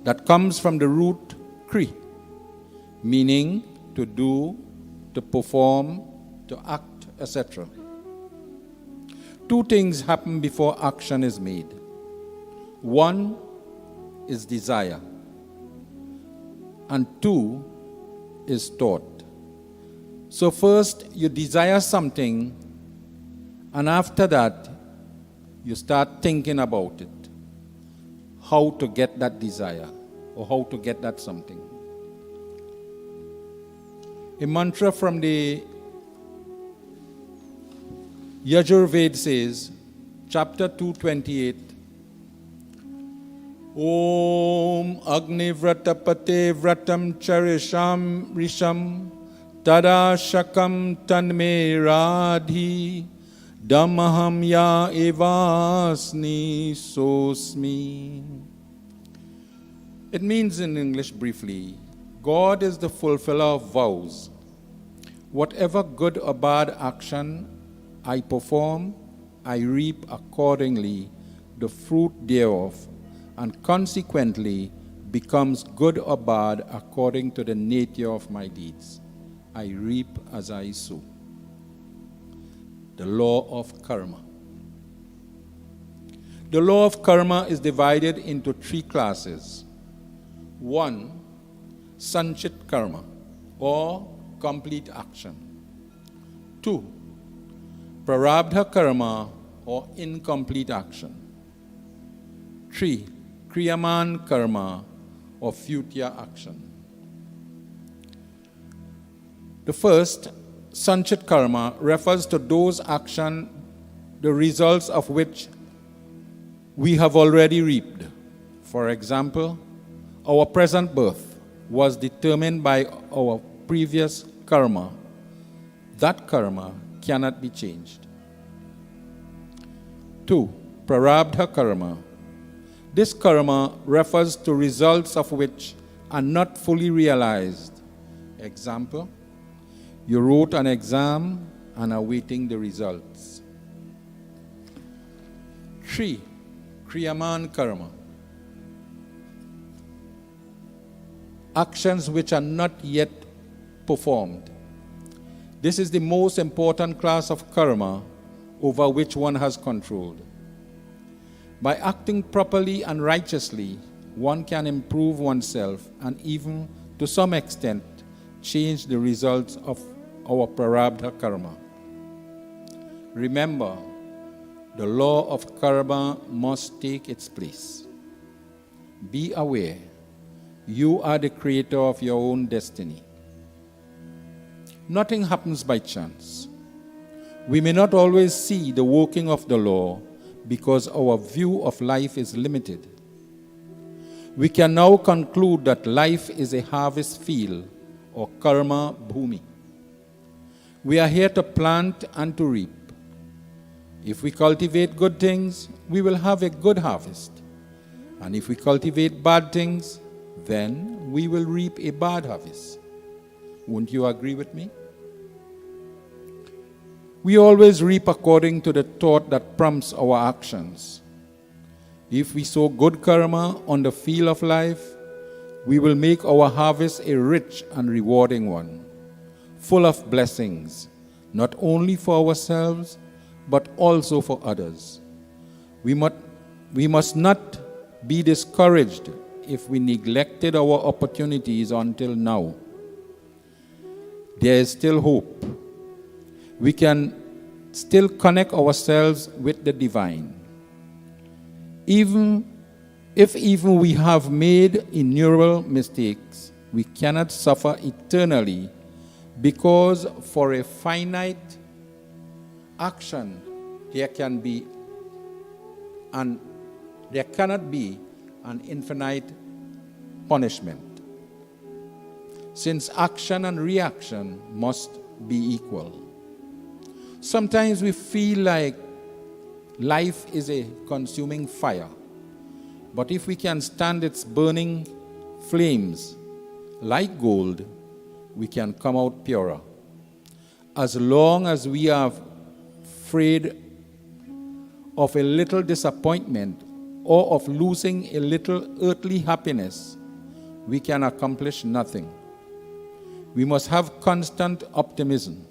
C: that comes from the root kri, meaning to do, to perform, to act, etc. Two things happen before action is made. One is desire, and two is thought. So first you desire something, and after that you start thinking about it, how to get that desire or how to get that something. A mantra from the Yajurveda says, chapter 228, Om Agni Vratapate Vratam Charisham Risham Tada Shakam Tanme Radhi Dhammaham Ya Evasni Sosmi. It means in English briefly, God is the fulfiller of vows. Whatever good or bad action I perform, I reap accordingly the fruit thereof, and consequently becomes good or bad according to the nature of my deeds. I reap as I sow. The law of karma. The law of karma is divided into three classes. One, sanchit karma, or complete action. Two, prarabdha karma, or incomplete action. Three, kriyaman karma, or future action. The first, sanchit karma, refers to those actions, the results of which we have already reaped. For example, our present birth was determined by our previous karma. That karma cannot be changed. Two, prarabdha karma. This karma refers to results of which are not fully realized. Example, you wrote an exam and are waiting the results. Three, kriyaman karma. Actions which are not yet performed. This is the most important class of karma over which one has control. By acting properly and righteously, one can improve oneself and even, to some extent, change the results of our prarabdha karma. Remember, the law of karma must take its place. Be aware, you are the creator of your own destiny. Nothing happens by chance. We may not always see the working of the law because our view of life is limited. We can now conclude that life is a harvest field or karma bhumi. We are here to plant and to reap. If we cultivate good things, we will have a good harvest. And if we cultivate bad things, then we will reap a bad harvest. Won't you agree with me? We always reap according to the thought that prompts our actions. If we sow good karma on the field of life, we will make our harvest a rich and rewarding one, full of blessings, not only for ourselves, but also for others. We must not be discouraged if we neglected our opportunities until now, there is still hope. We can still connect ourselves with the divine. Even if we have made innumerable mistakes, we cannot suffer eternally, because for a finite action there cannot be an infinite punishment, since action and reaction must be equal. Sometimes we feel like life is a consuming fire, but if we can stand its burning flames like gold, we can come out purer. As long as we are afraid of a little disappointment or of losing a little earthly happiness, we can accomplish nothing. We must have constant optimism.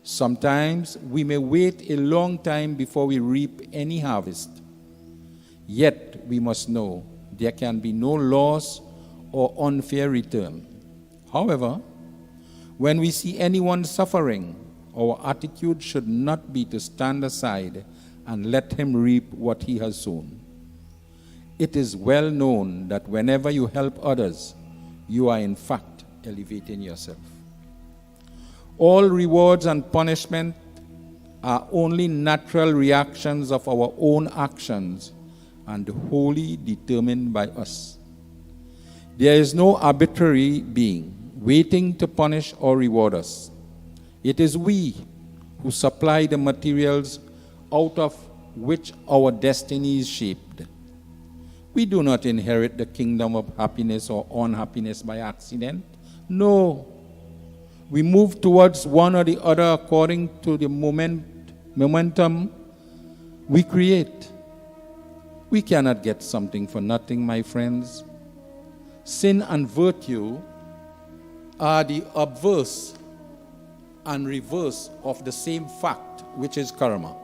C: Sometimes we may wait a long time before we reap any harvest. Yet we must know there can be no loss or unfair return. However, when we see anyone suffering, our attitude should not be to stand aside and let him reap what he has sown. It is well known that whenever you help others, you are in fact elevating yourself. All rewards and punishment are only natural reactions of our own actions and wholly determined by us. There is no arbitrary being waiting to punish or reward us. It is we who supply the materials out of which our destiny is shaped. We do not inherit the kingdom of happiness or unhappiness by accident. No. We move towards one or the other according to the momentum we create. We cannot get something for nothing, my friends. Sin and virtue are the obverse and reverse of the same fact, which is karma.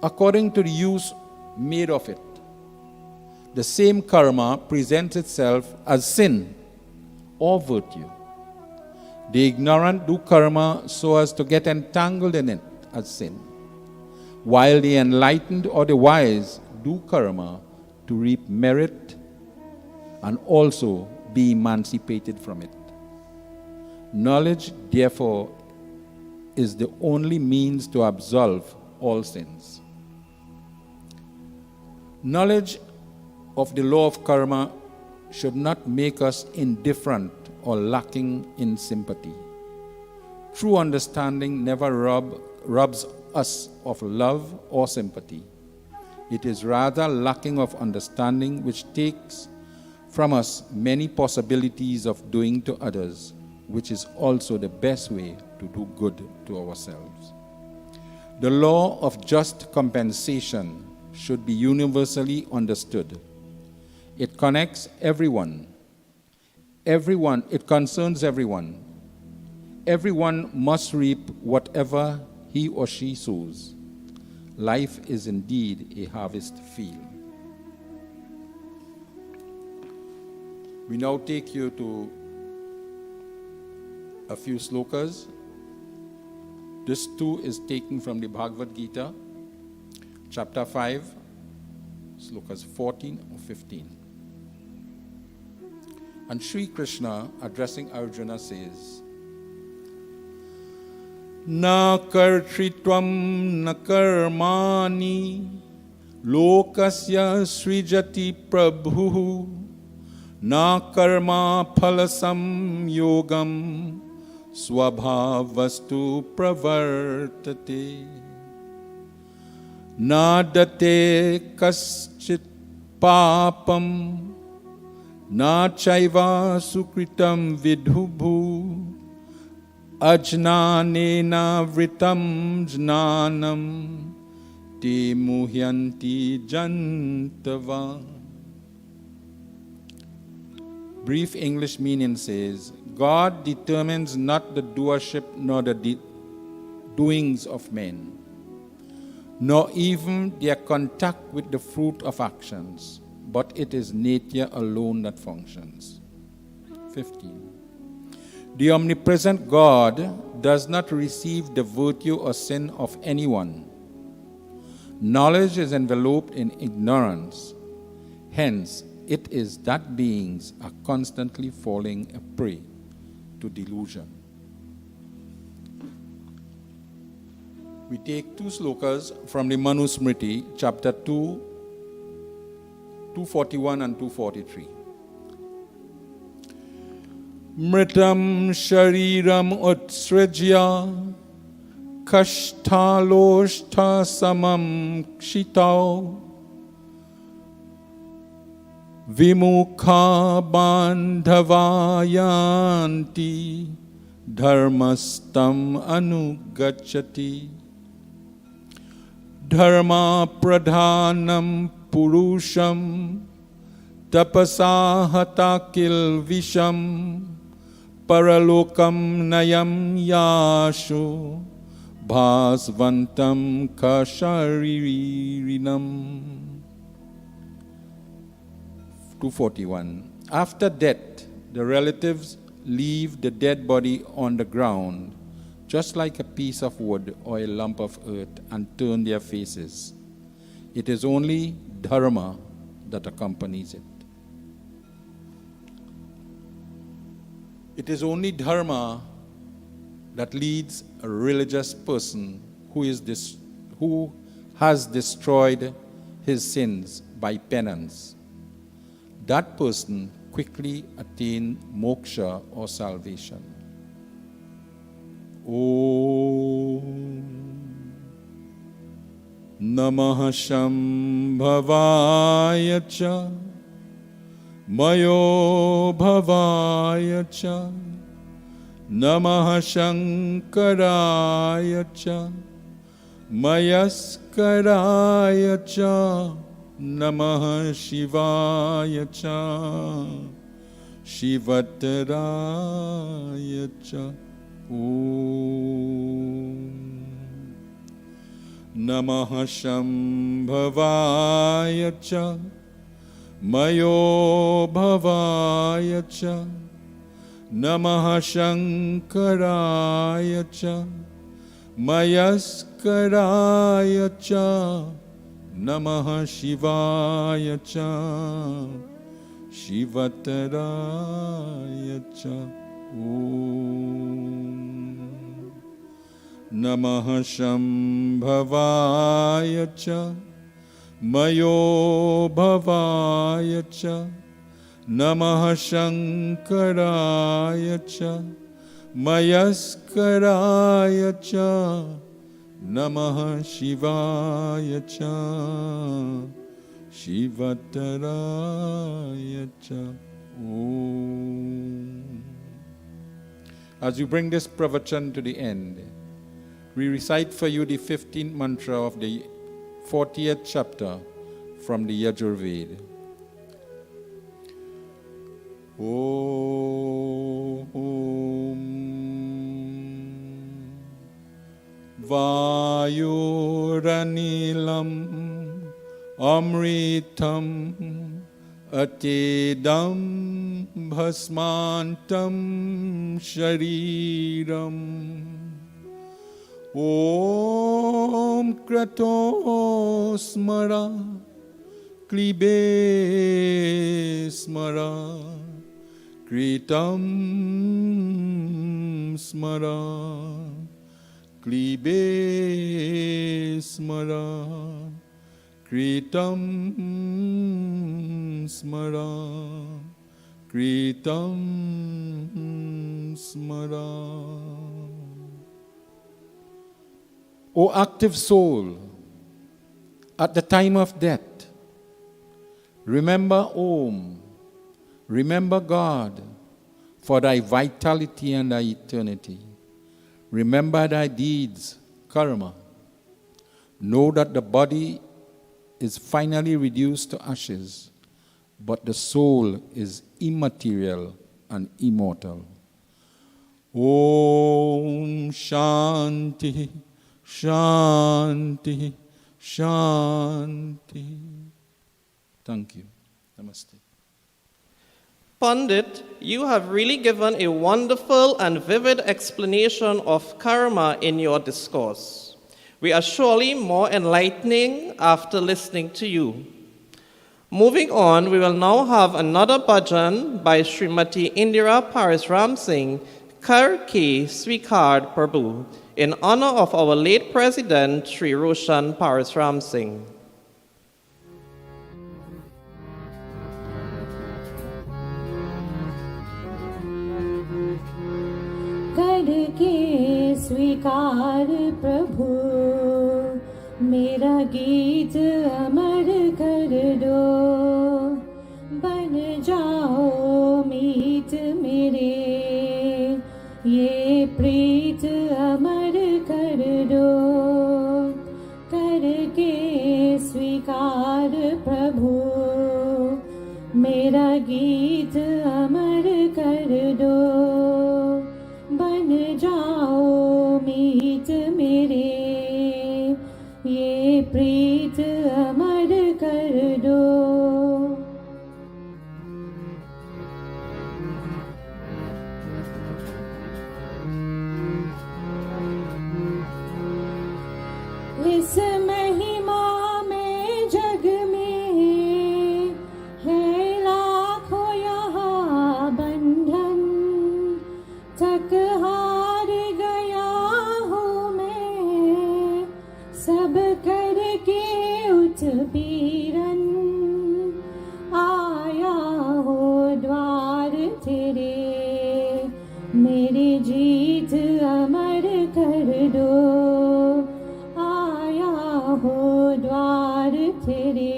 C: According to the use made of it, the same karma presents itself as sin or virtue. The ignorant do karma so as to get entangled in it as sin, while the enlightened or the wise do karma to reap merit and also be emancipated from it. Knowledge, therefore, is the only means to absolve all sins. Knowledge of the law of karma should not make us indifferent or lacking in sympathy. True understanding never robs us of love or sympathy. It is rather lacking of understanding which takes from us many possibilities of doing to others, which is also the best way to do good to ourselves. The law of just compensation should be universally understood. It connects everyone. It concerns everyone. Everyone must reap whatever he or she sows. Life is indeed a harvest field. We now take you to a few slokas. This too is taken from the Bhagavad Gita, chapter 5, slokas 14 or 15. And Sri Krishna, addressing Arjuna, says, Na kartritvam na karmani lokasya srijati prabhu na karma phalasam yogam swabhavastu pravartate nadate kaschit papam na chaiva sukritam vidhubhu ajnanena vritam jnanam te muhyanti jantava. Brief English meaning says, God determines not the doership nor the doings of men, nor even their contact with the fruit of actions. but it is nature alone that functions. 15. The omnipresent God does not receive the virtue or sin of anyone. Knowledge is enveloped in ignorance. Hence, it is that beings are constantly falling a prey to delusion. We take two slokas from the Manusmriti, chapter 2, 241 and 243. Mritam shariram utsrajya kashtaloshta samam kshitau vimukha bandhavayanti dharmastam anugacchati dharma pradhanam purusham tapasahata kilvisham paralokam nayam yashu bhasvantam kasharirinam. 241. After death, the relatives leave the dead body on the ground, just like a piece of wood or a lump of earth, and turn their faces. It is only dharma that accompanies it. It is only dharma that leads a religious person who has destroyed his sins by penance. That person quickly attains moksha or salvation. Om Namah Shambhavaya Cha Mayo Bhavaya Cha Namah Shankaraya Cha Mayaskaraya Cha Namah Shivaya Cha Shivataraya Cha Om Namah Shambhavaya Cha Mayo Bhavaya Cha Namah Shankaraya Cha Mayaskaraya Cha Namah Shivaya Cha Shivataraya Cha Om Namah Shambhavaya Cha Mayo Bhavaya Cha Namah Shankaraya Cha Mayaskaraya Cha Namah Shivaya Cha Shivataraya Cha Om. As you bring this pravachan to the end, we recite for you the 15th mantra of the 40th chapter from the Yajurveda. Om Vayuranilam Amritam Atedam Bhasmantam Shariram Om Kratosmara Klibe Smara Kritam Smara Klibe Smara Kritam Smara Kritam Smara. O active soul, at the time of death, remember Om, remember God for thy vitality and thy eternity. Remember thy deeds, karma. Know that the body is finally reduced to ashes, but the soul is immaterial and immortal. Om Shanti, Shanti, Shanti. Thank you. Namaste.
B: Pandit, you have really given a wonderful and vivid explanation of karma in your discourse. We are surely more enlightening after listening to you. Moving on, we will now have another bhajan by Srimati Indira Parasramsingh, Kar Ke Swikard Prabhu, in honor of our late President, Sri Roshan Parasramsingh.
D: करके स्वीकार प्रभु मेरा गीत अमर कर दो बन जाओ मीत मेरे ये प्रीत अमर कर दो करके स्वीकार प्रभु मेरा गीत अमर कर दो बन जाओ मीत मेरे ये प्रीत अमर कर दो इस महिमा में जग में है लाखों यहाँ बंधन थक हार गया हूँ मैं सब करके उत्पीड़न आया हो द्वार तेरे मेरी जीत अमर कर दो आया हो द्वार तेरे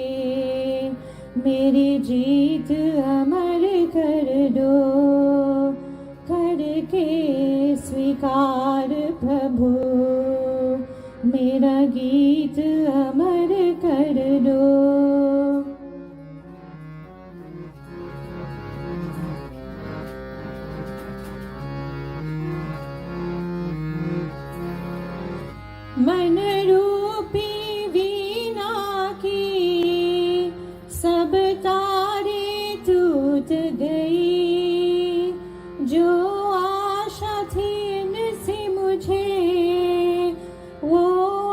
D: मेरी जीत अमर कर दो करके स्वीकार प्रभु मेरा गीत अमर कर दो मन रूपी वीणा की सब तारे टूट गई जो आशा थी इनसे मुझे वो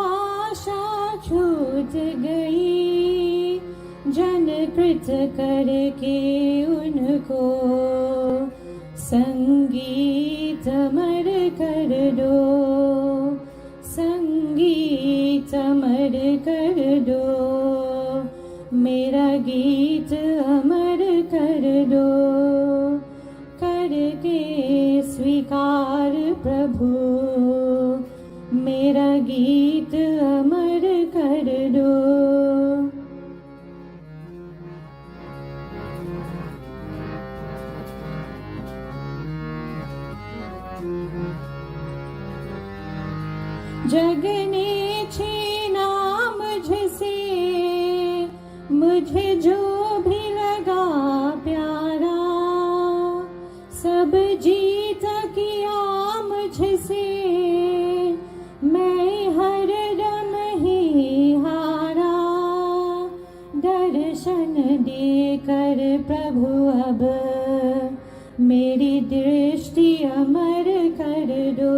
D: आशा छूट गई जन कृत करके उनको संगीत अमर कर दो संगीत अमर कर दो मेरा गीत अमर कर दो करके स्वीकार प्रभु मेरा गीत अमर कर दो जग ने छीना मुझसे मुझे जो भी लगा प्यारा सब जीत किया मुझसे मैं हर दम ही हारा दर्शन देकर प्रभु अब मेरी दृष्टि अमर कर दो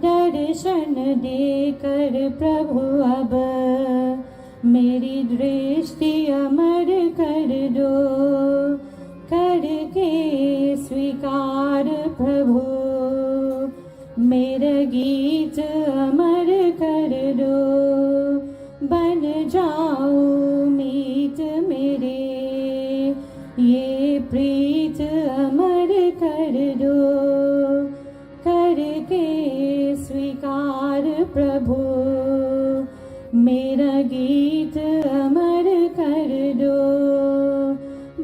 D: दर्शन देकर प्रभु अब मेरी दृष्टि अमर कर दो करके स्वीकार प्रभु मेरा गीत अमर कर दो बन जाओ मीत मेरे ये प्रीत अमर कर दो करके स्वीकार प्रभु मेरा गीत अमर कर दो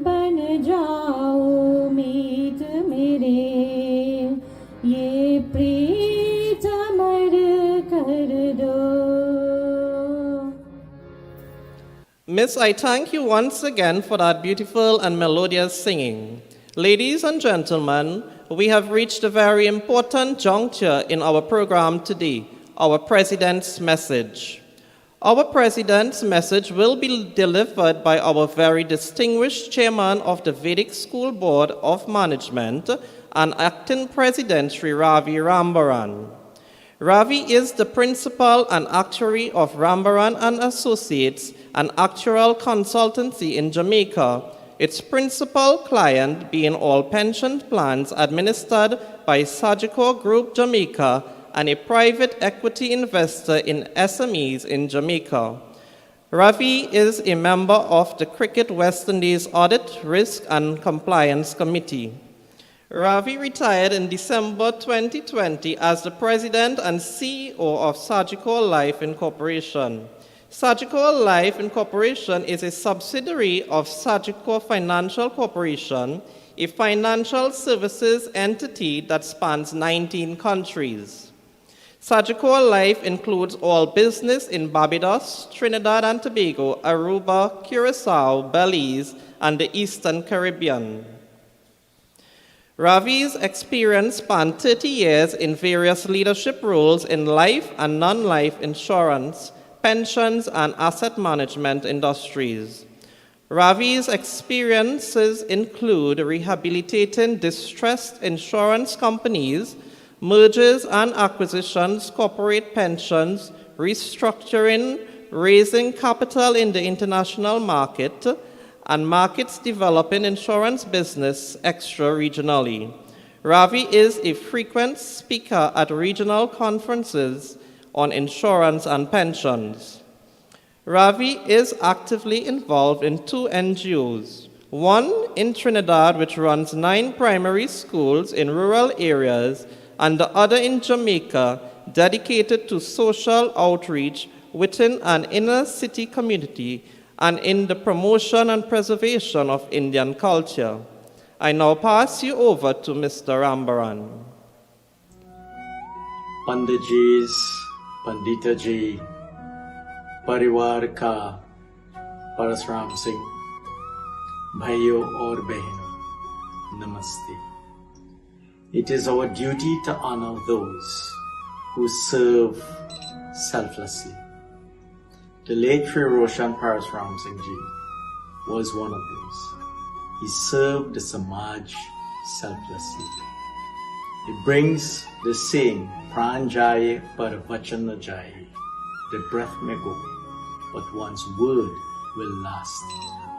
D: बन जाओ मीत मेरे ये प्रीत अमर कर दो
B: Miss, I thank you once again for that beautiful and melodious singing. Ladies and gentlemen, we have reached a very important juncture in our program today, our President's message. Our President's message will be delivered by our very distinguished Chairman of the Vedic School Board of Management and Acting President Sri Ravi Rambaran. Ravi is the principal and actuary of Rambaran and Associates, an actuarial consultancy in Jamaica, its principal client being all pension plans administered by Sagicor Group Jamaica and a private equity investor in SMEs in Jamaica. Ravi is a member of the Cricket West Indies Audit, Risk and Compliance Committee. Ravi retired in December 2020 as the President and CEO of Sagicor Life Incorporation. Sagicor Life Incorporation is a subsidiary of Sagicor Financial Corporation, a financial services entity that spans 19 countries. Sagicor Life includes all business in Barbados, Trinidad and Tobago, Aruba, Curacao, Belize, and the Eastern Caribbean. Ravi's experience spanned 30 years in various leadership roles in life and non-life insurance, pensions, and asset management industries. Ravi's experiences include rehabilitating distressed insurance companies, mergers and acquisitions, corporate pensions, restructuring, raising capital in the international market, and markets developing insurance business extra-regionally. Ravi is a frequent speaker at regional conferences on insurance and pensions. Ravi is actively involved in 2 NGOs, one in Trinidad which runs 9 primary schools in rural areas, and the other in Jamaica, dedicated to social outreach within an inner city community and in the promotion and preservation of Indian culture. I now pass you over to Mr. Rambaran.
E: Panditjis, Panditaji, परिवार का Parasramsingh, भाइयों और बहनों, नमस्ते. It is our duty to honor those who serve selflessly. The late Shree Roshan Parasramsingh ji was one of those. He served the Samaj selflessly. It brings the saying, Pran jaye par vachan na jaye. The breath may go, but one's word will last.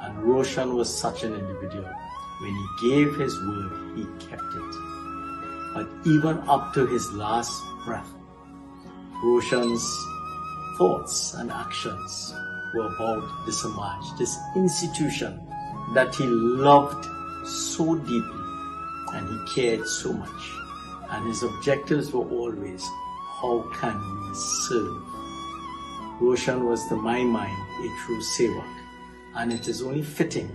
E: And Roshan was such an individual. When he gave his word, he kept it. But even up to his last breath, Roshan's thoughts and actions were about the Samaj, this institution that he loved so deeply and he cared so much. And his objectives were always, how can we serve? Roshan was to my mind a true sevak, and it is only fitting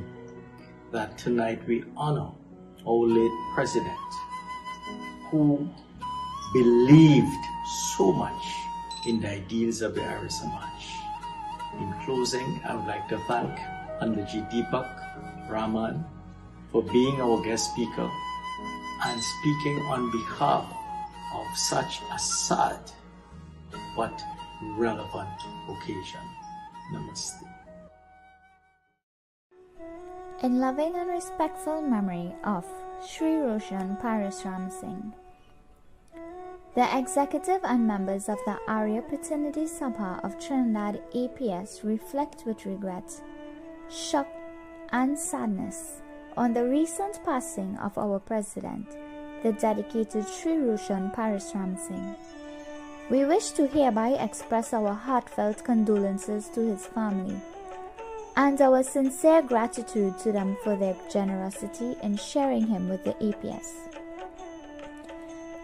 E: that tonight we honor our late president, who believed so much in the ideals of the Arya Samaj. In closing, I would like to thank Panditji Deepak Raman for being our guest speaker and speaking on behalf of such a sad but relevant occasion. Namaste.
F: In loving and respectful memory of Shree Roshan Parasramsingh, the executive and members of the Arya Pratinidhi Sabha of Trinidad APS reflect with regret, shock and sadness on the recent passing of our President, the dedicated Shree Roshan Parasramsingh. We wish to hereby express our heartfelt condolences to his family and our sincere gratitude to them for their generosity in sharing him with the APS.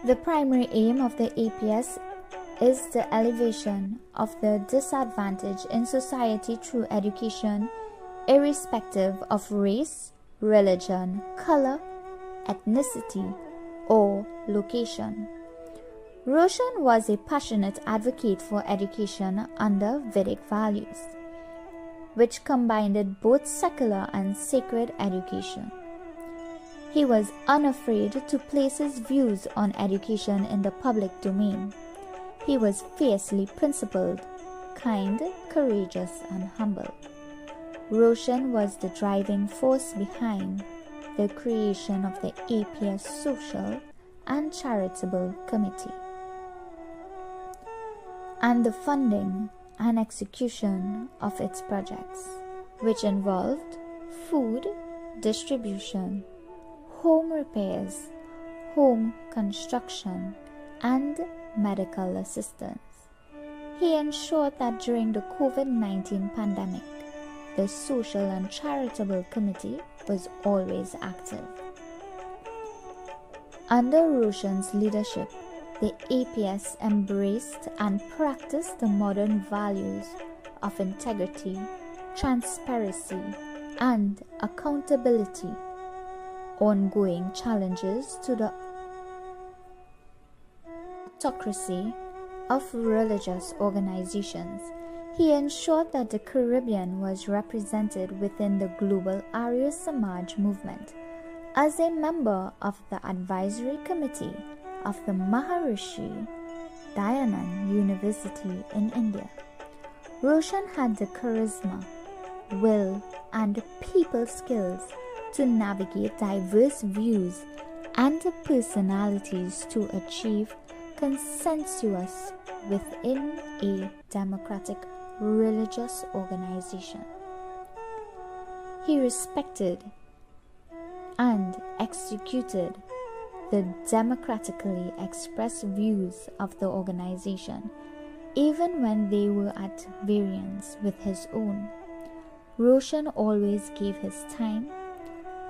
F: The primary aim of the APS is the elevation of the disadvantaged in society through education, irrespective of race, religion, color, ethnicity, or location. Roshan was a passionate advocate for education under Vedic values, which combined both secular and sacred education. He was unafraid to place his views on education in the public domain. He was fiercely principled, kind, courageous, and humble. Roshan was the driving force behind the creation of the APS Social and Charitable Committee and the funding and execution of its projects, which involved food distribution, home repairs, home construction, and medical assistance. He ensured that during the COVID-19 pandemic, the Social and Charitable Committee was always active. Under Roshan's leadership, the APS embraced and practiced the modern values of integrity, transparency, and accountability. Ongoing challenges to the autocracy of religious organizations. He ensured that the Caribbean was represented within the global Arya Samaj movement. As a member of the advisory committee of the Maharishi Dayanand University in India, Roshan had the charisma, will, and people skills to navigate diverse views and personalities to achieve consensus within a democratic religious organization. He respected and executed the democratically expressed views of the organization, even when they were at variance with his own. Roshan always gave his time,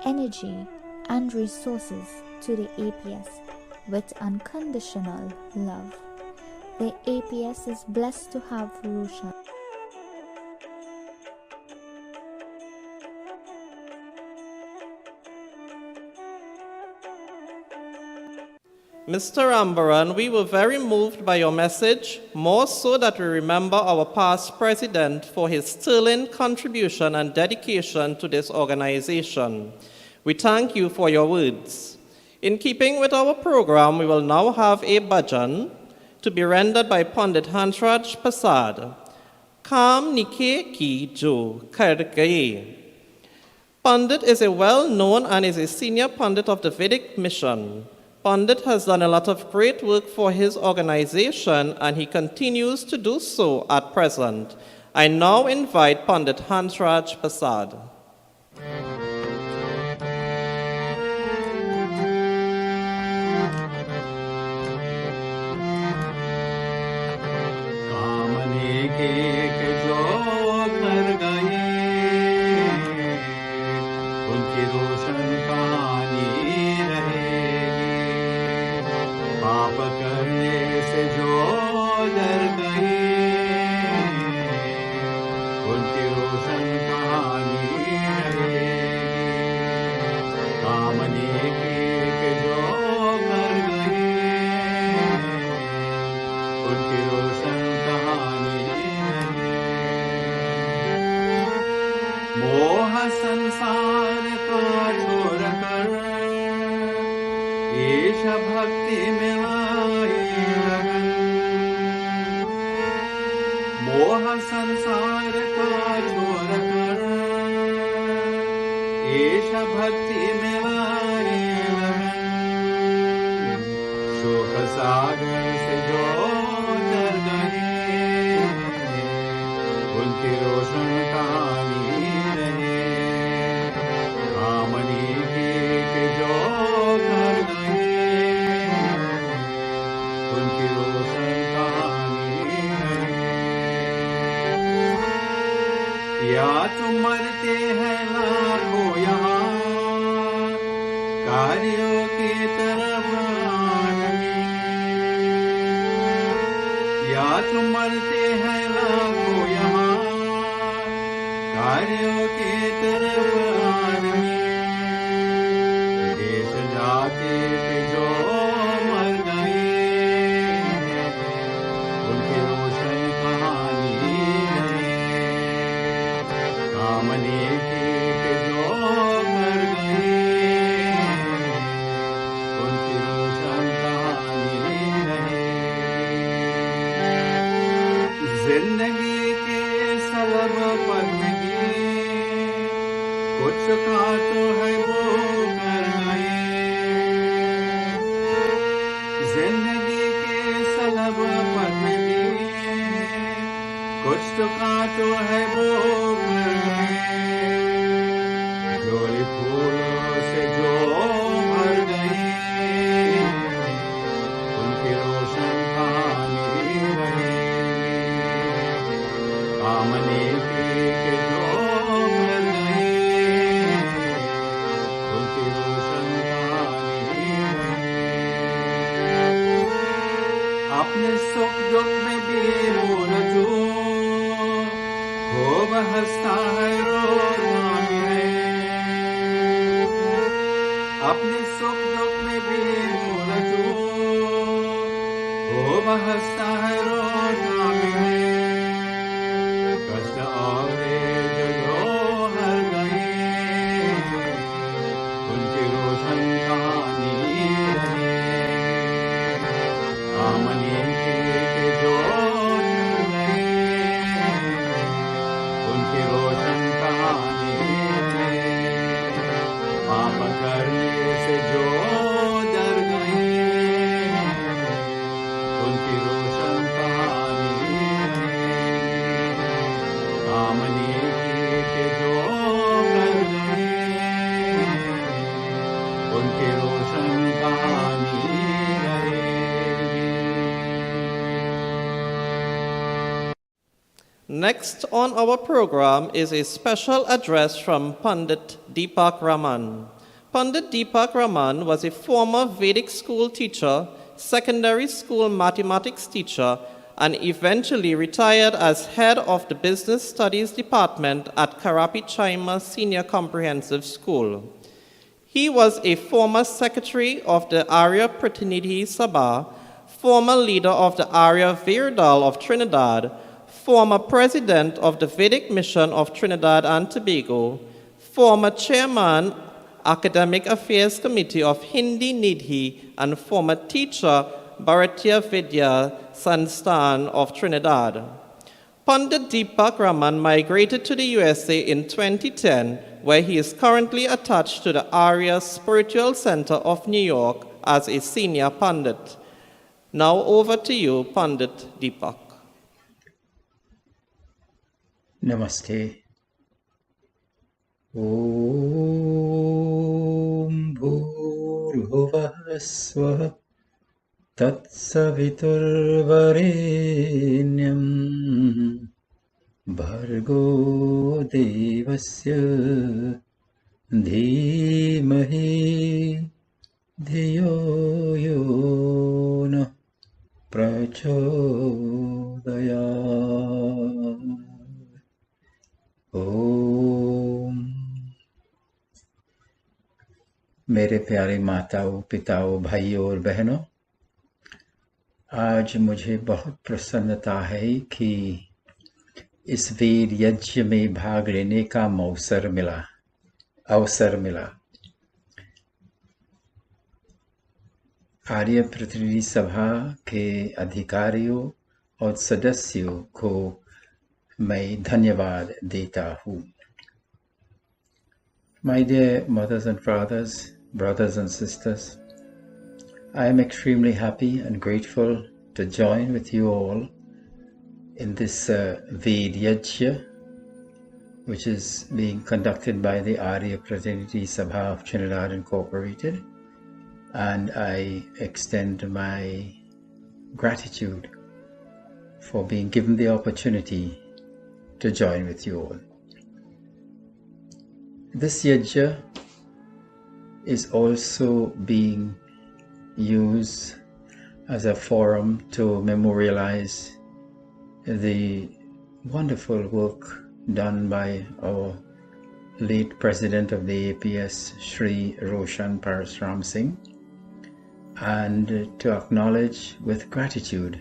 F: energy, and resources to the APS with unconditional love. The APS is blessed to have Roshan.
B: Mr. Ambaran, we were very moved by your message, more so that we remember our past president for his sterling contribution and dedication to this organization. We thank you for your words. In keeping with our program, we will now have a bhajan to be rendered by Pandit Hansraj Prasad. Kam Nike Ki Jo Kar Gaye. Pandit is a well-known and is a senior Pandit of the Vedic mission. Pandit has done a lot of great work for his organization and he continues to do so at present. I now invite Pandit Hansraj Prasad.
G: जिंदगी
E: कुछ तो कांटों है वो झोली फूलों से जो भर गई उनकी रोशन कहानी भी रहेगी आमने के जो भर गई उनकी रोशन कहानी भी रहेगी अपने सुख दुख में भी बोल तू खूब हंसता है रोता भी है अपने सुख दुख में भी बोल तू खूब हंसता है रोता भी है कष्ट और जो हर गए उनकी रोशन कहानी रहे आमने के जो उनकी रोशन कहानी पाप करने से जो डर गए उनकी रोशन कहानी आमने के जो कर गए उनकी रोशन कहानी रहेगी
B: Next on our program is a special address from Pandit Deepak Raman. Pandit Deepak Raman was a former Vedic school teacher, secondary school mathematics teacher, and eventually retired as head of the Business Studies Department at Karapi Chaima Senior Comprehensive School. He was a former secretary of the Arya Pratinidhi Sabha, former leader of the Arya Virdal of Trinidad, former president of the Vedic Mission of Trinidad and Tobago, former chairman, Academic Affairs Committee of Hindi Nidhi, and former teacher, Bharatiya Vidya Sansthan of Trinidad. Pandit Deepak Raman migrated to the USA in 2010, where he is currently attached to the Arya Spiritual Center of New York as a senior Pandit. Now over to you, Pandit Deepak.
G: Namaste. Om Bhurbhuvah Swaha Tatsaviturvarenyam Bhargo Devasya Dhimahi Dhiyo Yona Prachodayat. ओम मेरे प्यारे माताओं पिताओं भाइयों और बहनों, आज मुझे बहुत प्रसन्नता है कि इस वेद यज्ञ में भाग लेने का अवसर मिला। आर्य प्रतिनिधि सभा के अधिकारियों और सदस्यों को मैं धन्यवाद देता हूँ। My dear mothers and fathers, brothers and sisters, I am extremely happy and grateful to join with you all in this Ved Yagna, which is being conducted by the Arya Pratinidhi Sabha of Trinidad Incorporated, and I extend my gratitude for being given the opportunity to join with you all. This yajna is also being used as a forum to memorialize the wonderful work done by our late president of the APS, Shree Roshan Parasramsingh, and to acknowledge with gratitude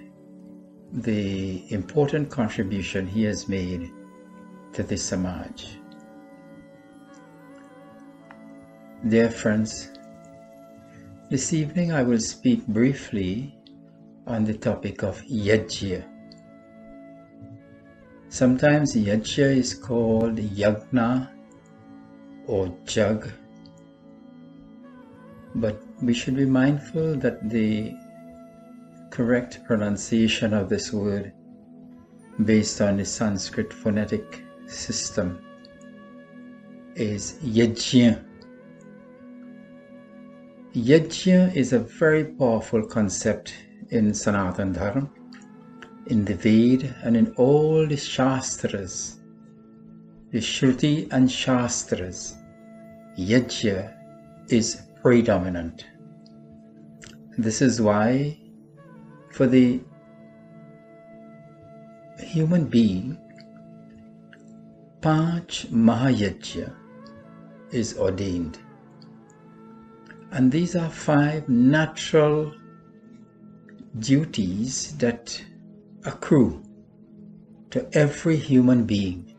G: the important contribution he has made to the Samaj. Dear friends, this evening I will speak briefly on the topic of Yajna. Sometimes Yajna is called Yagna or Jug, but we should be mindful that the correct pronunciation of this word based on the Sanskrit phonetic system, is Yajna. Yajna is a very powerful concept in Sanatana Dharma, in the Ved, and in all the Shastras, the Shruti and Shastras. Yajna is predominant. This is why for the human being, Panch Mahayajna is ordained. And these are 5 natural duties that accrue to every human being,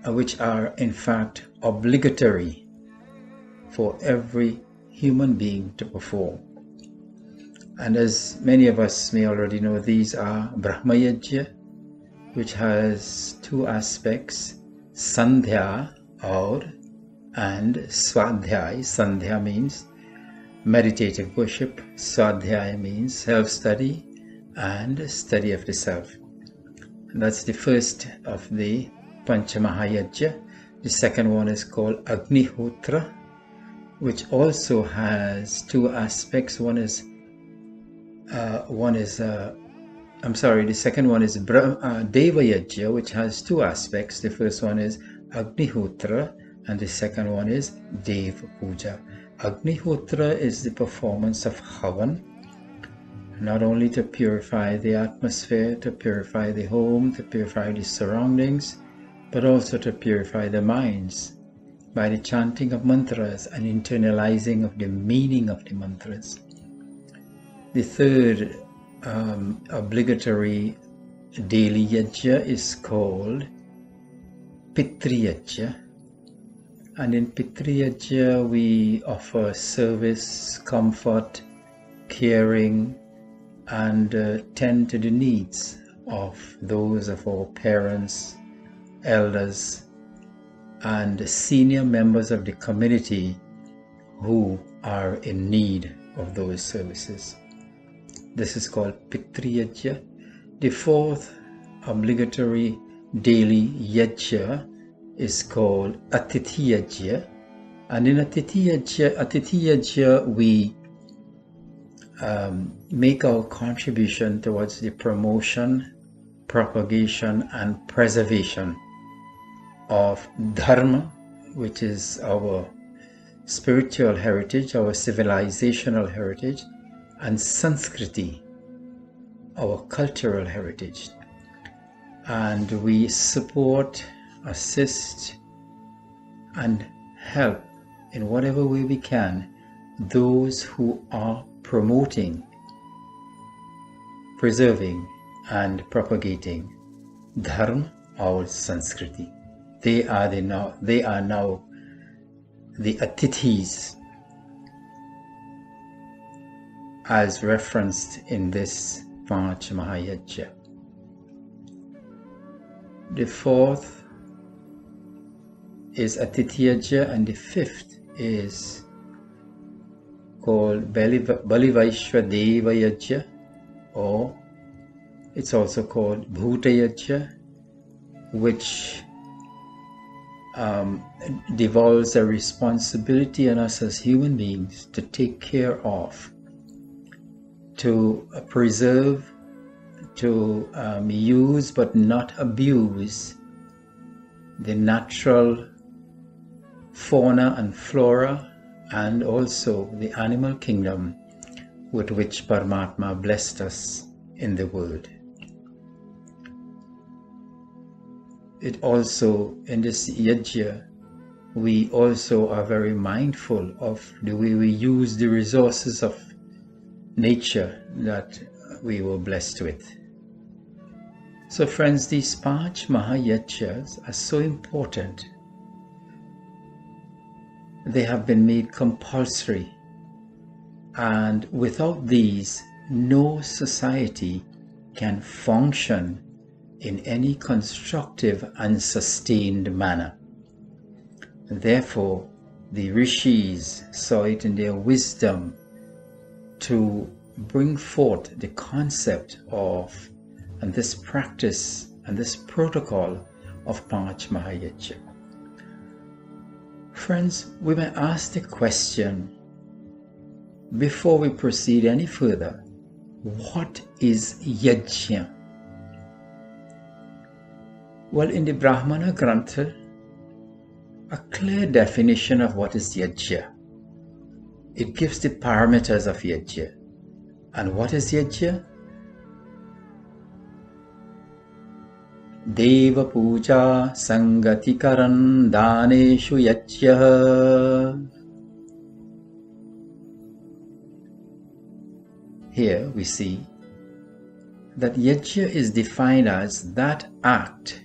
G: which are in fact obligatory for every human being to perform. And as many of us may already know, these are Brahma Yajna, which has 2 aspects, Sandhya and Swadhyay. Sandhya means meditative worship, Swadhyaya means self-study and study of the self. And that's the first of the Panchamahayajna. The second one is called Agnihotra, which also has 2 aspects. The second one is Deva Yajna, which has 2 aspects. The first one is Agnihotra and the second one is Dev Puja. Agnihotra is the performance of Havan, not only to purify the atmosphere, to purify the home, to purify the surroundings, but also to purify the minds by the chanting of mantras and internalizing of the meaning of the mantras. The third obligatory daily yajna is called Pitri Yajna. And in Pitri Yajna we offer service, comfort, caring, and tend to the needs of those of our parents, elders, and senior members of the community who are in need of those services. This is called Pitri Yajna. The fourth obligatory daily yajna is called Atithi Yajna. And in Atithi Yajna we make our contribution towards the promotion, propagation, and preservation of Dharma, which is our spiritual heritage, our civilizational heritage, and Sanskriti, our cultural heritage. And we support, assist, and help in whatever way we can those who are promoting, preserving, and propagating Dharma or Sanskriti. They are now the Atithis as referenced in this Panch Mahayajna. The fourth is Atithi Yajna, and the fifth is called Balivaishva Deva Yajna, or it's also called Bhuta Yajna, which devolves a responsibility on us as human beings to take care of, to preserve, to use but not abuse the natural fauna and flora, and also the animal kingdom with which Paramatma blessed us in the world. It also, in this yajna, we also are very mindful of the way we use the resources of nature that we were blessed with. So friends, these Panch Mahayajnas are so important. They have been made compulsory, and without these, no society can function in any constructive and sustained manner. Therefore, the rishis saw it in their wisdom to bring forth the concept of and this practice and this protocol of Panch Mahayajna. Friends, we may ask the question before we proceed any further, what is yajna? Well, in the Brahmana Grantha, a clear definition of what is yajna. It gives the parameters of yajna. And what is yajna? Deva puja sangatikaran daneshu yajna. Here we see that yajna is defined as that act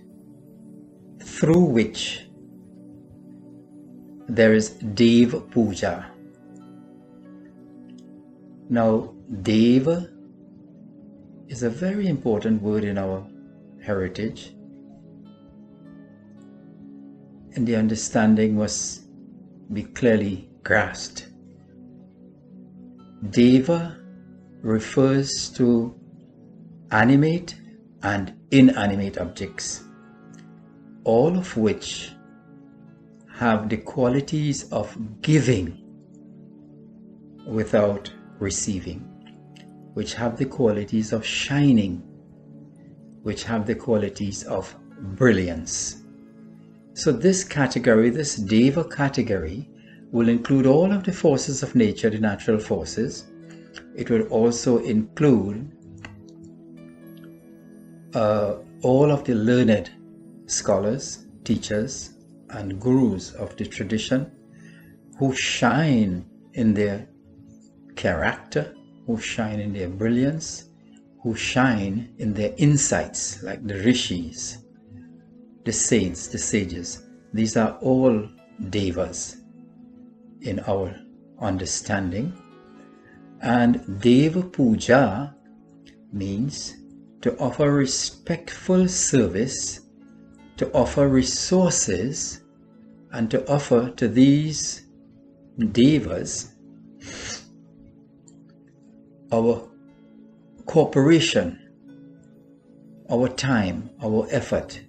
G: through which there is Deva Puja. Now, Deva is a very important word in our heritage, and the understanding must be clearly grasped. Deva refers to animate and inanimate objects, all of which have the qualities of giving without receiving, which have the qualities of shining, which have the qualities of brilliance. So this category, this Deva category, will include all of the forces of nature, the natural forces. It will also include all of the learned scholars, teachers, and gurus of the tradition who shine in their character, who shine in their brilliance, who shine in their insights, like the rishis, the saints, the sages. These are all devas in our understanding. And Deva Puja means to offer respectful service, to offer resources, and to offer to these devas our cooperation, our time, our effort,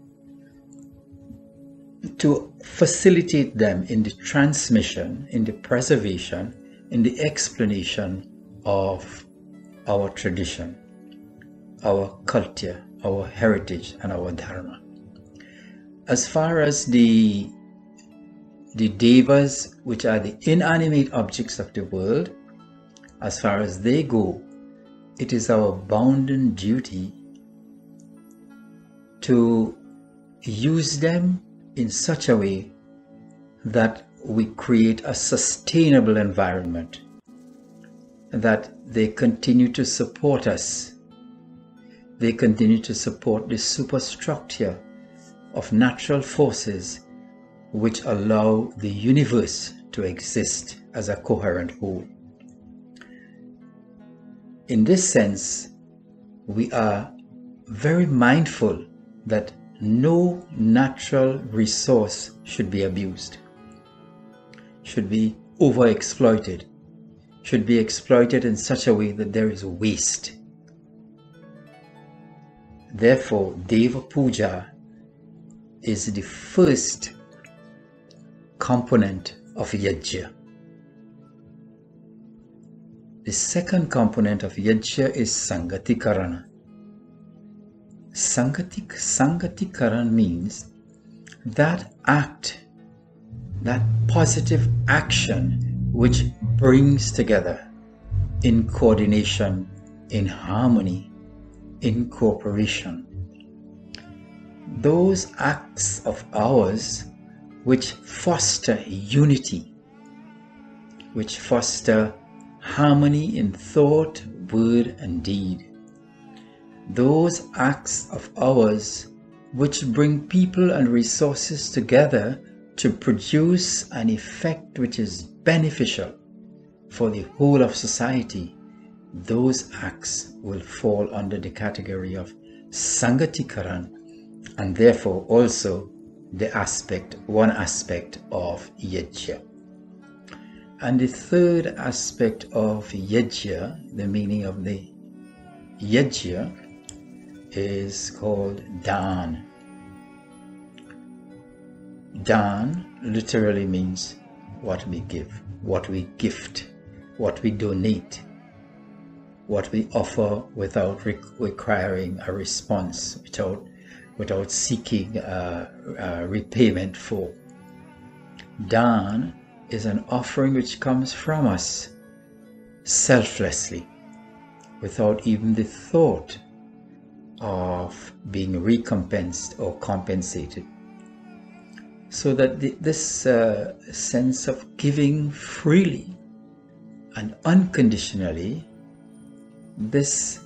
G: to facilitate them in the transmission, in the preservation, in the explanation of our tradition, our culture, our heritage, and our dharma. As far as the devas, which are the inanimate objects of the world, as far as they go, it is our bounden duty to use them in such a way that we create a sustainable environment, that they continue to support us. They continue to support the superstructure of natural forces which allow the universe to exist as a coherent whole. In this sense, we are very mindful that no natural resource should be abused, should be overexploited, should be exploited in such a way that there is waste. Therefore, Deva Puja is the first component of yajna. The second component of yajna is Sangatikarana. Sangatikaran means that act, that positive action which brings together in coordination, in harmony, in cooperation. Those acts of ours which foster unity, which foster harmony in thought, word, and deed. Those acts of ours which bring people and resources together to produce an effect which is beneficial for the whole of society, those acts will fall under the category of Sangatikaran, and therefore also one aspect of yajna. And the third aspect of yajna, the meaning of the yajna, is called Dan. Dan literally means what we give, what we gift, what we donate, what we offer without requiring a response, without seeking repayment for. Dan is an offering which comes from us selflessly, without even the thought of being recompensed or compensated. So that this sense of giving freely and unconditionally, this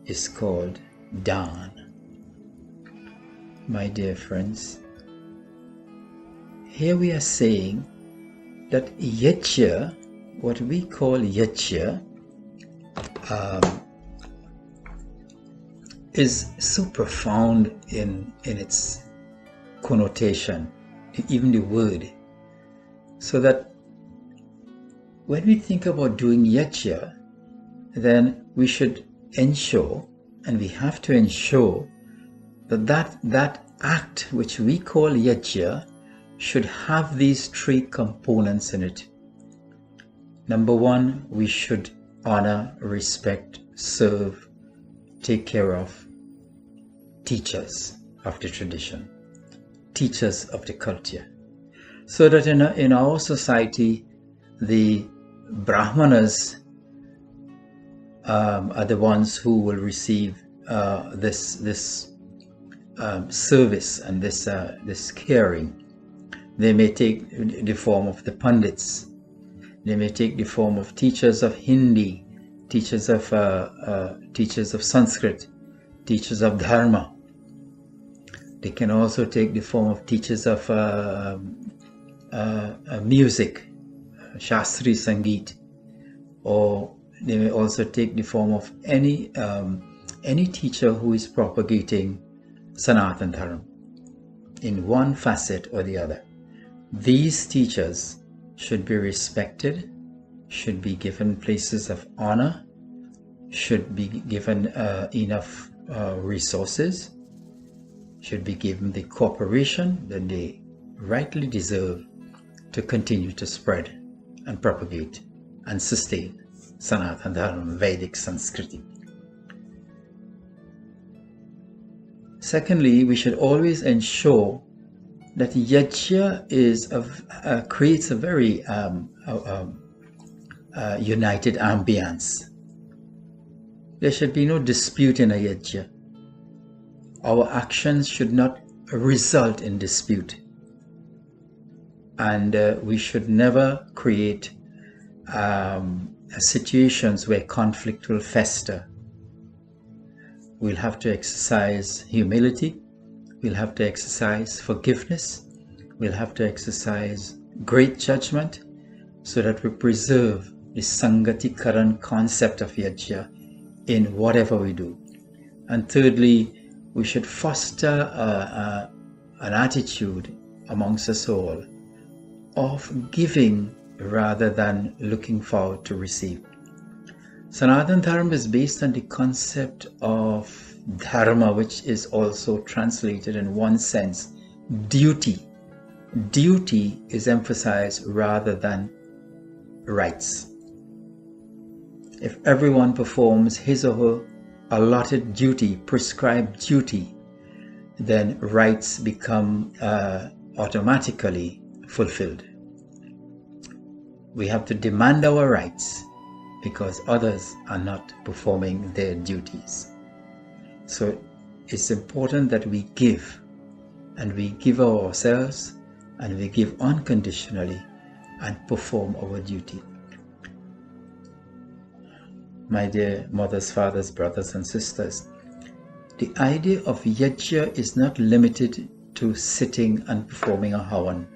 G: is called Dan. My dear friends, here we are saying that yajna, what we call yajna, is so profound in its connotation, even the word, so that when we think about doing yajna, then we should ensure, and we have to ensure, that act which we call yajna should have these three components in it. Number one, we should honor, respect, serve, take care of teachers of the tradition, teachers of the culture, so that in our society the Brahmanas are the ones who will receive this service and this caring. They may take the form of the Pandits, they may take the form of teachers of Hindi, teachers of Sanskrit, teachers of Dharma. They can also take the form of teachers of music, Shastri Sangeet, or they may also take the form of any teacher who is propagating Sanatan Dharma in one facet or the other. These teachers should be respected, should be given places of honor, should be given enough resources, should be given the cooperation that they rightly deserve to continue to spread and propagate and sustain Sanatana Dharma, Vedic Sanskriti. Secondly, we should always ensure that yajna creates a very united ambience. There should be no dispute in a yajna. Our actions should not result in dispute, and we should never create situations where conflict will fester. We'll have to exercise humility, we'll have to exercise forgiveness, we'll have to exercise great judgment, so that we preserve the Sangatikaran concept of yajna in whatever we do. And thirdly, we should foster an attitude amongst us all of giving rather than looking forward to receive. Sanatana Dharma is based on the concept of dharma, which is also translated in one sense, duty. Duty is emphasized rather than rights. If everyone performs his or her allotted duty, prescribed duty, then rights become automatically fulfilled. We have to demand our rights because others are not performing their duties. So it's important that we give, and we give ourselves, and we give unconditionally and perform our duty. My dear mothers, fathers, brothers and sisters, the idea of yajna is not limited to sitting and performing a havan.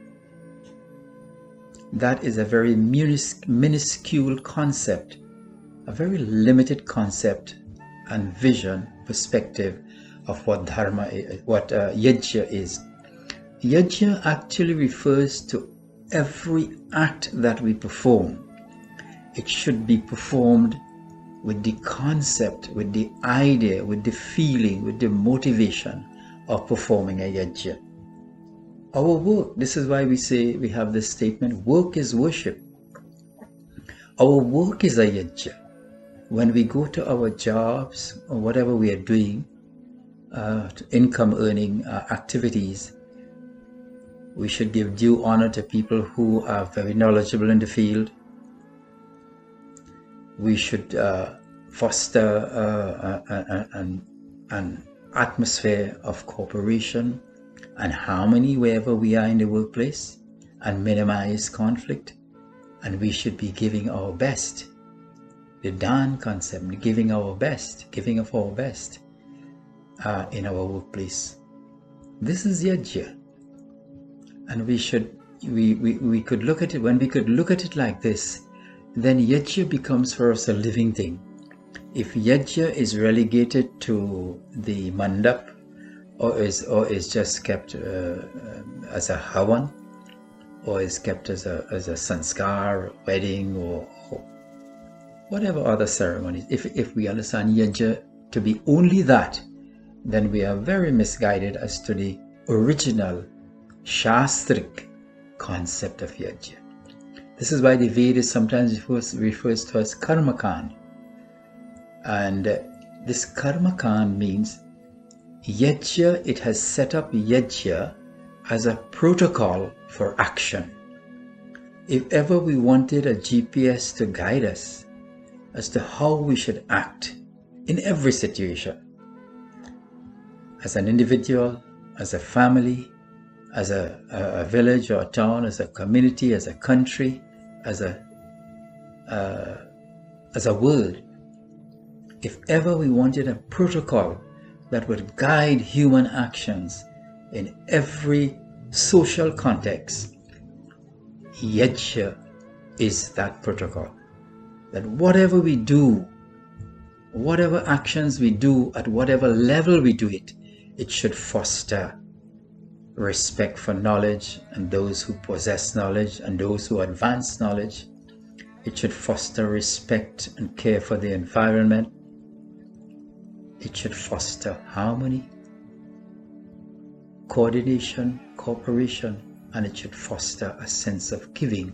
G: That is a very minuscule concept, a very limited concept and vision, perspective of what dharma is, what yajna is. Yajna actually refers to every act that we perform. It should be performed with the concept, with the idea, with the feeling, with the motivation of performing a yajna. Our work, this is why we say, we have this statement, work is worship. Our work is a yajna. When we go to our jobs or whatever we are doing, income earning activities, we should give due honor to people who are very knowledgeable in the field. We should foster an atmosphere of cooperation and harmony wherever we are in the workplace, and minimize conflict. And we should be giving our best. The Dan concept, giving our best, giving of our best in our workplace. This is yajna. And we could look at it, when we could look at it like this, then yajna becomes for us a living thing. If yajna is relegated to the mandap, or is just kept as a havan, or is kept as a sanskar, wedding, or whatever other ceremonies, if we understand yajna to be only that, then we are very misguided as to the original shastric concept of yajna. This is why the Vedas sometimes refers to as karmakand. And this karmakand means yajna, it has set up yajna as a protocol for action. If ever we wanted a GPS to guide us as to how we should act in every situation, as an individual, as a family, as a village or a town, as a community, as a country, as a world, if ever we wanted a protocol that would guide human actions in every social context, yajna is that protocol. That whatever we do, whatever actions we do, at whatever level we do it, it should foster respect for knowledge and those who possess knowledge and those who advance knowledge. It should foster respect and care for the environment. It should foster harmony, coordination, cooperation, and it should foster a sense of giving,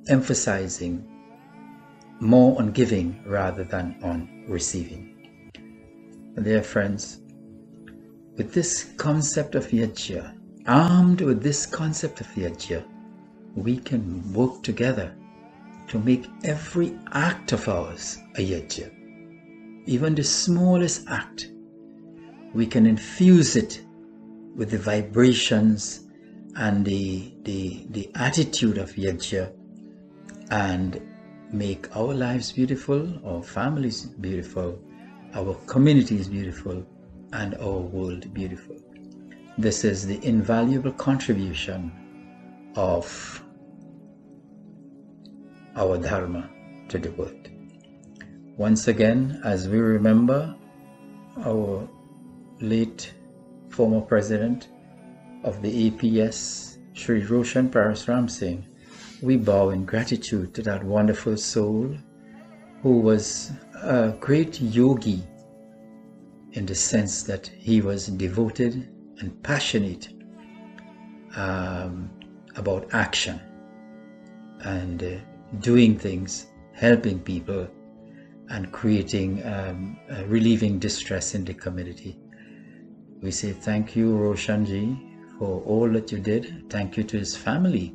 G: emphasizing more on giving rather than on receiving. Dear friends, with this concept of yajna, armed with this concept of yajna, we can work together to make every act of ours a yajna. Even the smallest act, we can infuse it with the vibrations and the attitude of yajna and make our lives beautiful, our families beautiful, our communities beautiful, and our world beautiful. This is the invaluable contribution of our Dharma to the world. Once again, as we remember our late former president of the APS, Shree Roshan Parasramsingh, we bow in gratitude to that wonderful soul who was a great yogi in the sense that he was devoted and passionate about action and doing things, helping people, and creating, relieving distress in the community. We say thank you, Roshan ji, for all that you did. Thank you to his family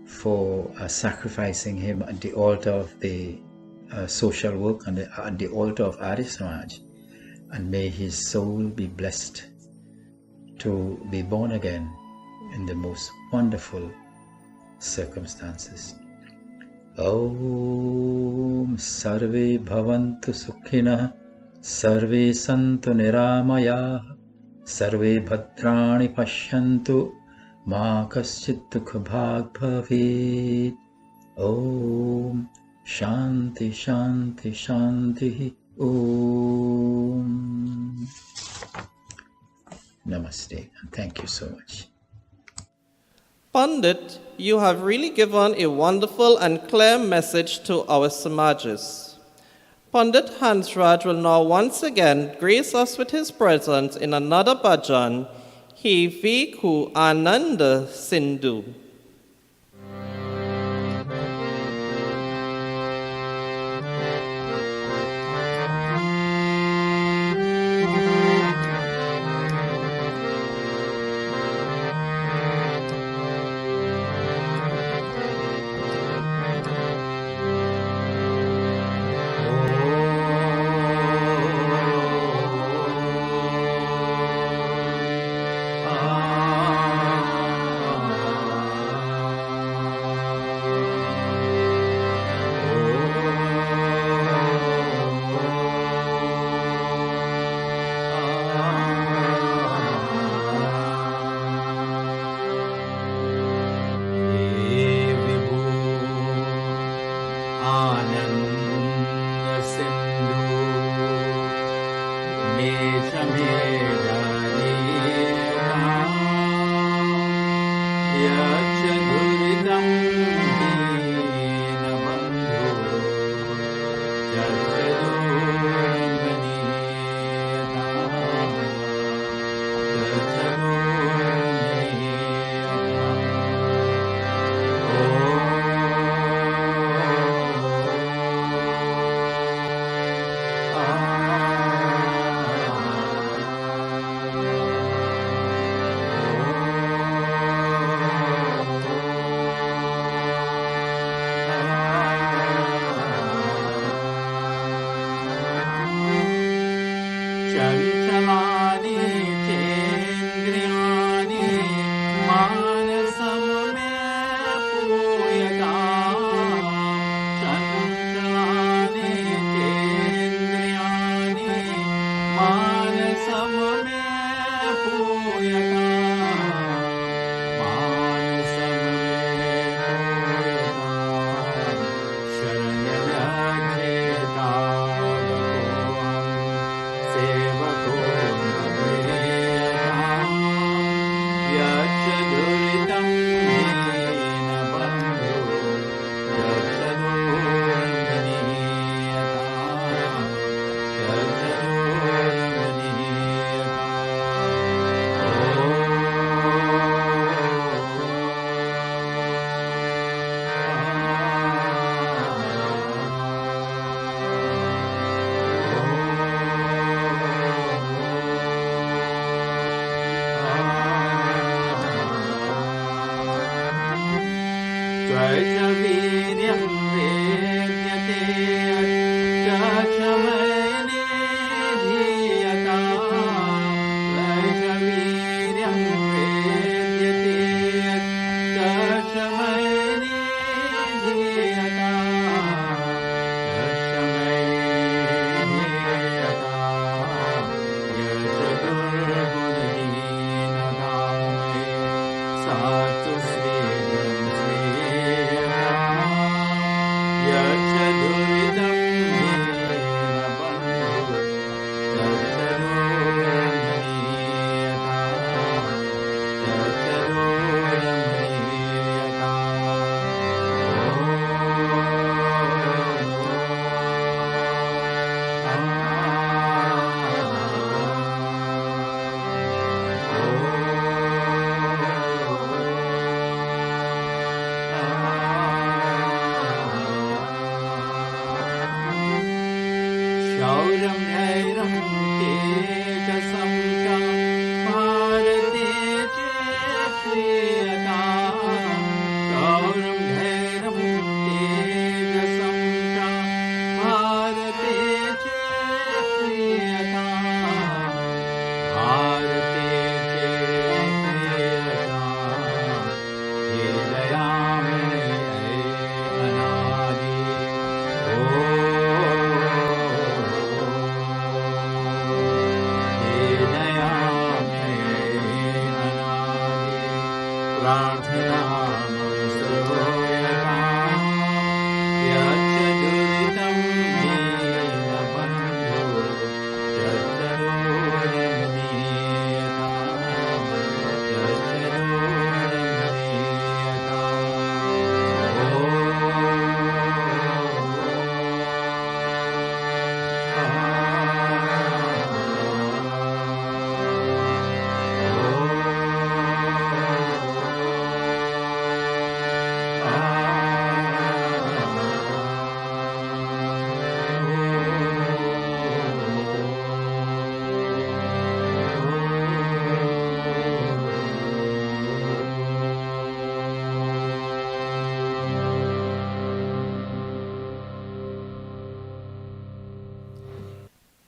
G: for sacrificing him at the altar of the social work and at the altar of Arya Samaj. And may his soul be blessed to be born again in the most wonderful circumstances. Om Sarve Bhavantu Sukhina Sarve Santu Niramaya Sarve Bhadrani Pashyantu Ma Kaschit Dukha Bhag Bhavet. Om Shanti Shanti Shanti Om. Namaste, and thank you so much.
B: Pandit, you have really given a wonderful and clear message to our Samajas. Pandit Hansraj will now once again grace us with his presence in another bhajan, He Viku Ananda Sindhu.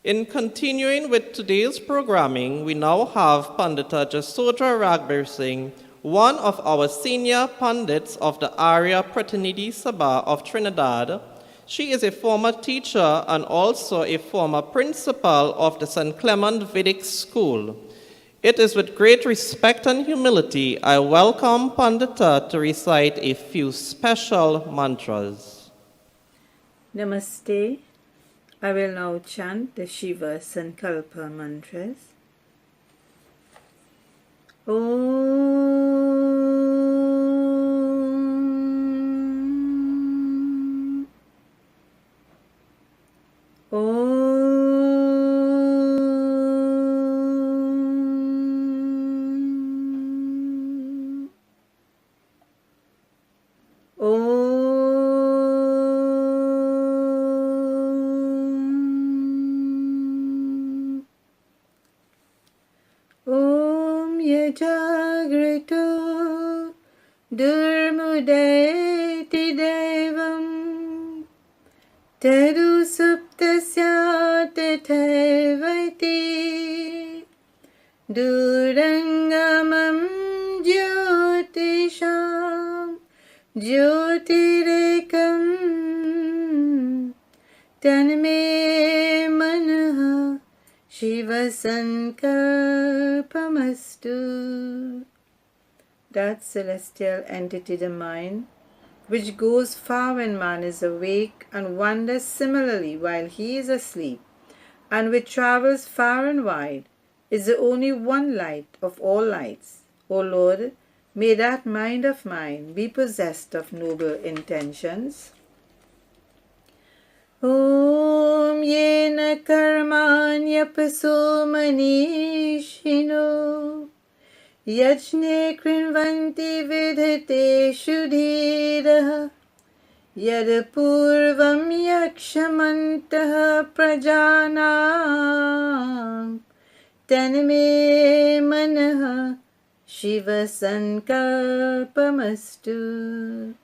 B: In continuing with today's programming, we now have Pandita Jasodhra Ragbir-Singh, one of our senior pundits of the Arya Pratinidhi Sabha of Trinidad. She is a former teacher and also a former principal of the St. Clement Vedic School. It is with great respect and humility I welcome Pandita to recite a few special mantras.
H: Namaste. I will now chant the Shiva Sankalpa mantras. Om. Om. Jagrito Durmudeti Devam Tedu Suptasya Tetevati Durangamam Jyotisham Jyotirekam Tanme Manaha Shiva Sankalpamastu. That celestial entity, the mind, which goes far when man is awake and wanders similarly while he is asleep, and which travels far and wide, is the only one light of all lights. O Lord, may that mind of mine be possessed of noble intentions. Om yena karmanya paso manishino yajne krinvanti vidhite shudhiraha yad purvam yakshamantaha prajanam tanme manaha shiva sankalpamastu.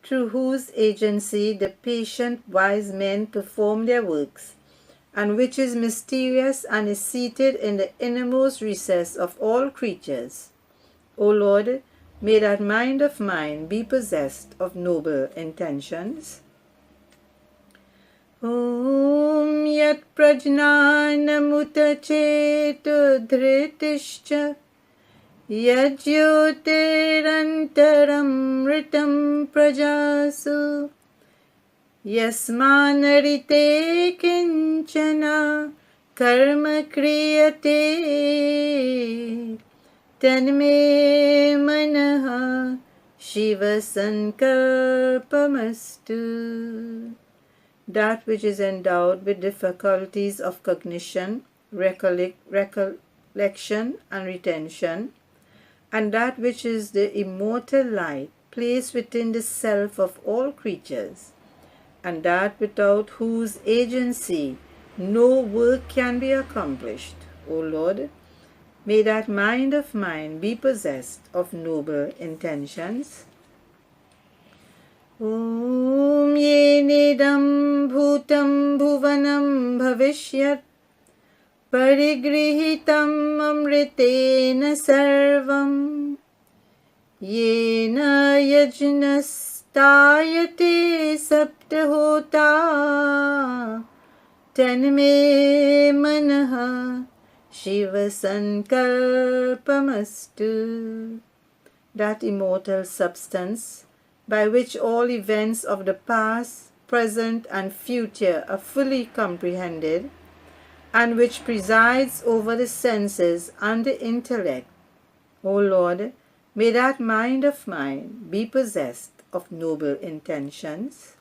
H: Through whose agency the patient wise men perform their works, and which is mysterious and is seated in the innermost recess of all creatures. O Lord, may that mind of mine be possessed of noble intentions. Om yat prajnanamutachetu dhritischa Yajyotirantaram ritam prajasu Yasmanarite kinchana karma kriyate Tanme manaha Shiva sankalpamastu. That which is endowed with the faculties of cognition, recollection and retention, and that which is the immortal light placed within the self of all creatures, and that without whose agency no work can be accomplished. O Lord, may that mind of mine be possessed of noble intentions. Om yenidam bhutam bhuvanam bhavishyat Parigrihitam amritena sarvam Yena yajnastayate saptahota Tanme manaha Shiva sankalpamastu. That immortal substance by which all events of the past, present and future are fully comprehended, and which presides over the senses and the intellect. O Lord, may that mind of mine be possessed of noble intentions.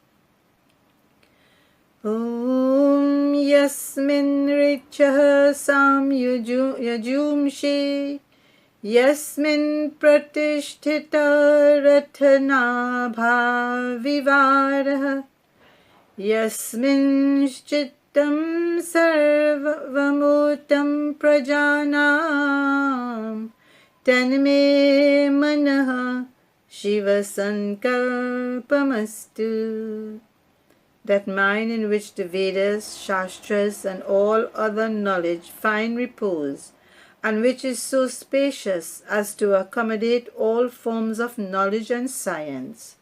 H: Om yasmin richaha sam yajumshi yasmin pratishtita ratana bhavivaraha yasmin Tam sarvamutam prajanam tanme manaha Shiva sankalpamastu. that mind in which the Vedas, Shastras, and all other knowledge find repose, and which is so spacious as to accommodate all forms of knowledge and science,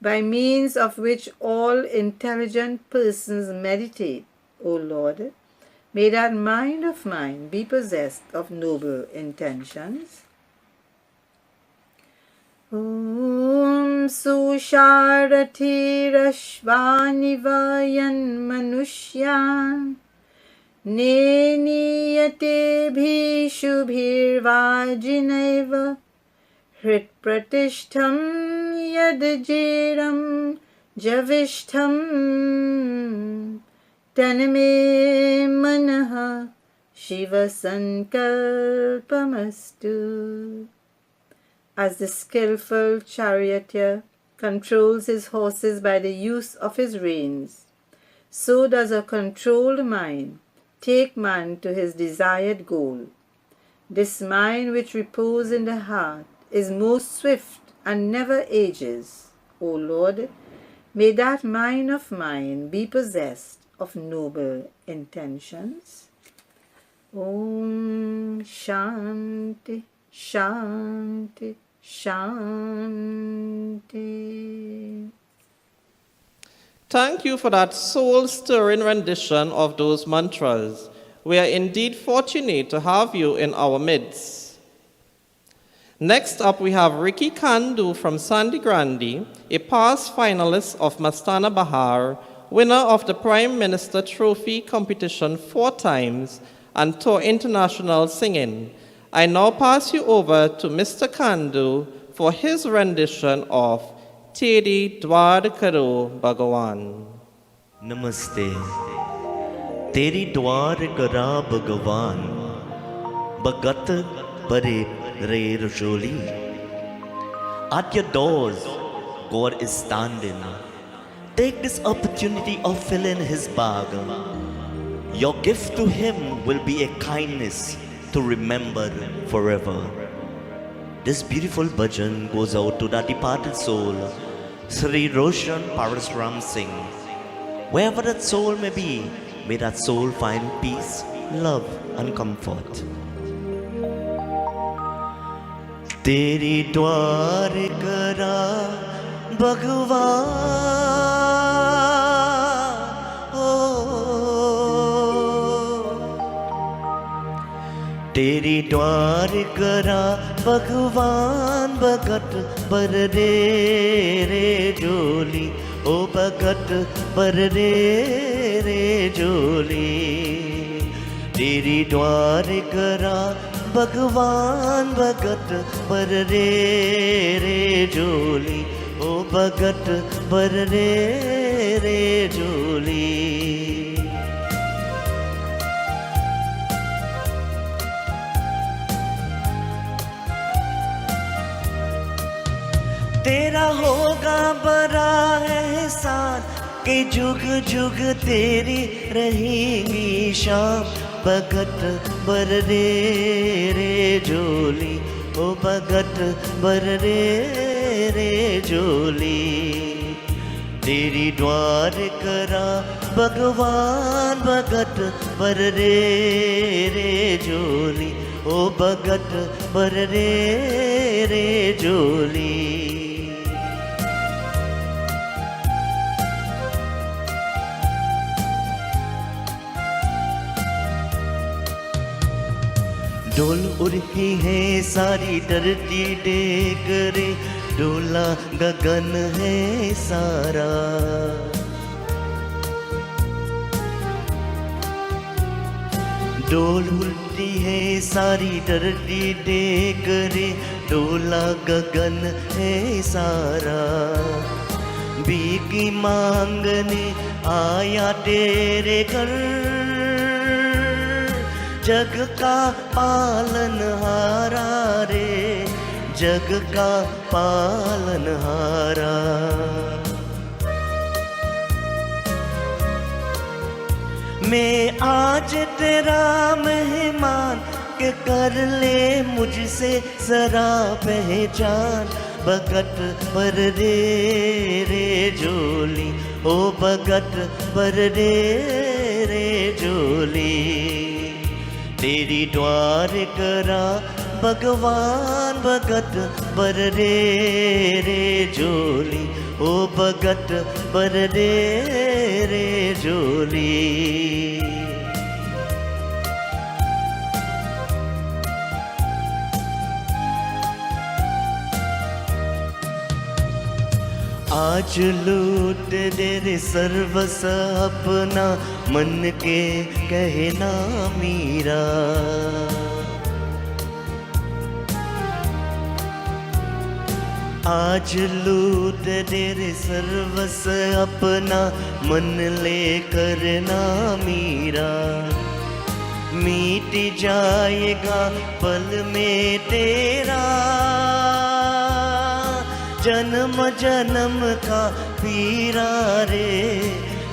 H: by means of which all intelligent persons meditate, O Lord, may that mind of mine be possessed of noble intentions. Om Susharati Vayan Manushyan Neniyate Bhishubhirvajinaiva Hrit Pratishtham Yadjiram Javishtham Taname Manaha Shiva Sankalpamastu. As the skillful charioteer controls his horses by the use of his reins, so does a controlled mind take man to his desired goal. This mind which reposes in the heart is most swift and never ages. O Lord, may that mind of mine be possessed of noble intentions. Om Shanti, Shanti, Shanti.
B: Thank you for that soul-stirring rendition of those mantras. We are indeed fortunate to have you in our midst. Next up, we have Ricky Kandu from Sandi Grandi, a past finalist of Mastana Bahar, winner of the Prime Minister Trophy competition 4 times, and Tour International Singing. I now pass you over to Mr. Kandu for his rendition of Teri Dwar Karo Bhagawan.
I: Namaste. Teri Dwar Kara Bhagawan, Bhagat Bare Re Rajoli. At your doors, God is standing. Take this opportunity of filling his bag. Your gift to him will be a kindness to remember forever. This beautiful bhajan goes out to that departed soul, Shree Roshan Parasramsingh. Wherever that soul may be, may that soul find peace, love and comfort. Teri dwar kara Bhagavan, Teri dwar kara Bhagavan, Bhagat bar re re joli, O Bhagat bar re re joli. Teri dwar kara Bhagavan, Bhagat bar re re joli, O Bhagat bar re re joli. तेरा होगा बड़ा एहसान कि जुग जुग तेरी रहेंगी शाम, भगत बर रे रे जोली, ओ भगत बर रे रे जोली. तेरी द्वार करा भगवान, भगत बर रे रे जोली, ओ भगत बर रे रे जोली. डोल उड़ती है सारी धरती देख रे, डोला गगन है सारा. डोल उड़ती है सारी धरती देख रे, डोला गगन है सारा. भीख मांगने आया तेरे घर, जग का पालनहारा रे, जग का पालनहारा. मैं आज तेरा मेहमान के कर ले मुझसे जरा पहचान, भगत पर रे रे जोली, ओ ओ भगत बर रे जोली तेरी द्वार करा भगवान भगत बर रे जोली ओ भगत बर रे जोली आज लूट दे रे सर्वस अपना मन के कहना मीरा आज लूट दे रे सर्वस अपना मन ले करना मीरा मिट जाएगा पल में तेरा जन्म जन्म का पीरा रे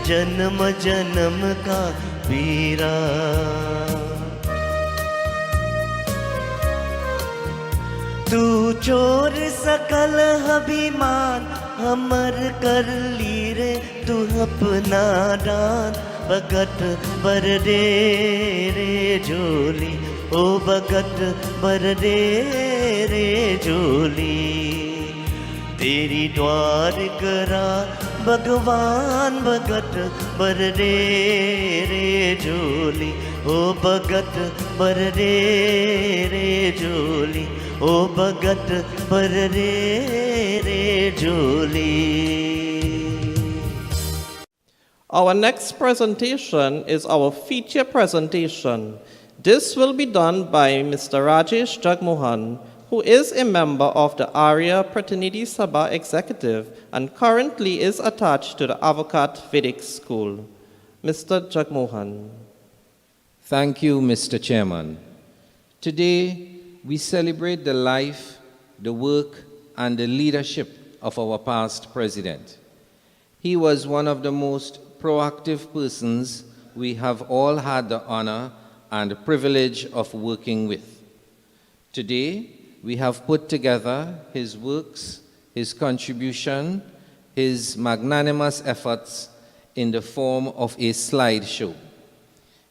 I: जन्म जन्म का पीरा तू चोर सकल अभिमान हमर कर ली रे तू अपना दान भगत बर रे जोली ओ भगत बर रे जोली तेरी द्वार करा भगवान भगत बर रे जोली ओ भगत बर रे जोली ओ भगत बर रे जोली.
B: Our next presentation is our feature presentation. This will be done by Mr. Rajesh Jagmohan, who is a member of the Arya Pratinidhi Sabha executive and currently is attached to the Avocat Vedic School. Mr. Jagmohan.
A: Thank you, Mr. Chairman. Today, we celebrate the life, the work, and the leadership of our past president. He was one of the most proactive persons we have all had the honor and privilege of working with. Today, we have put together his works, his contribution, his magnanimous efforts in the form of a slideshow.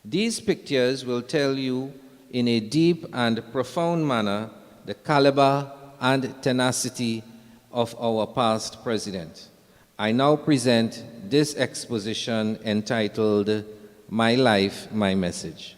A: These pictures will tell you in a deep and profound manner the caliber and tenacity of our past president. I now present this exposition entitled My Life, My Message.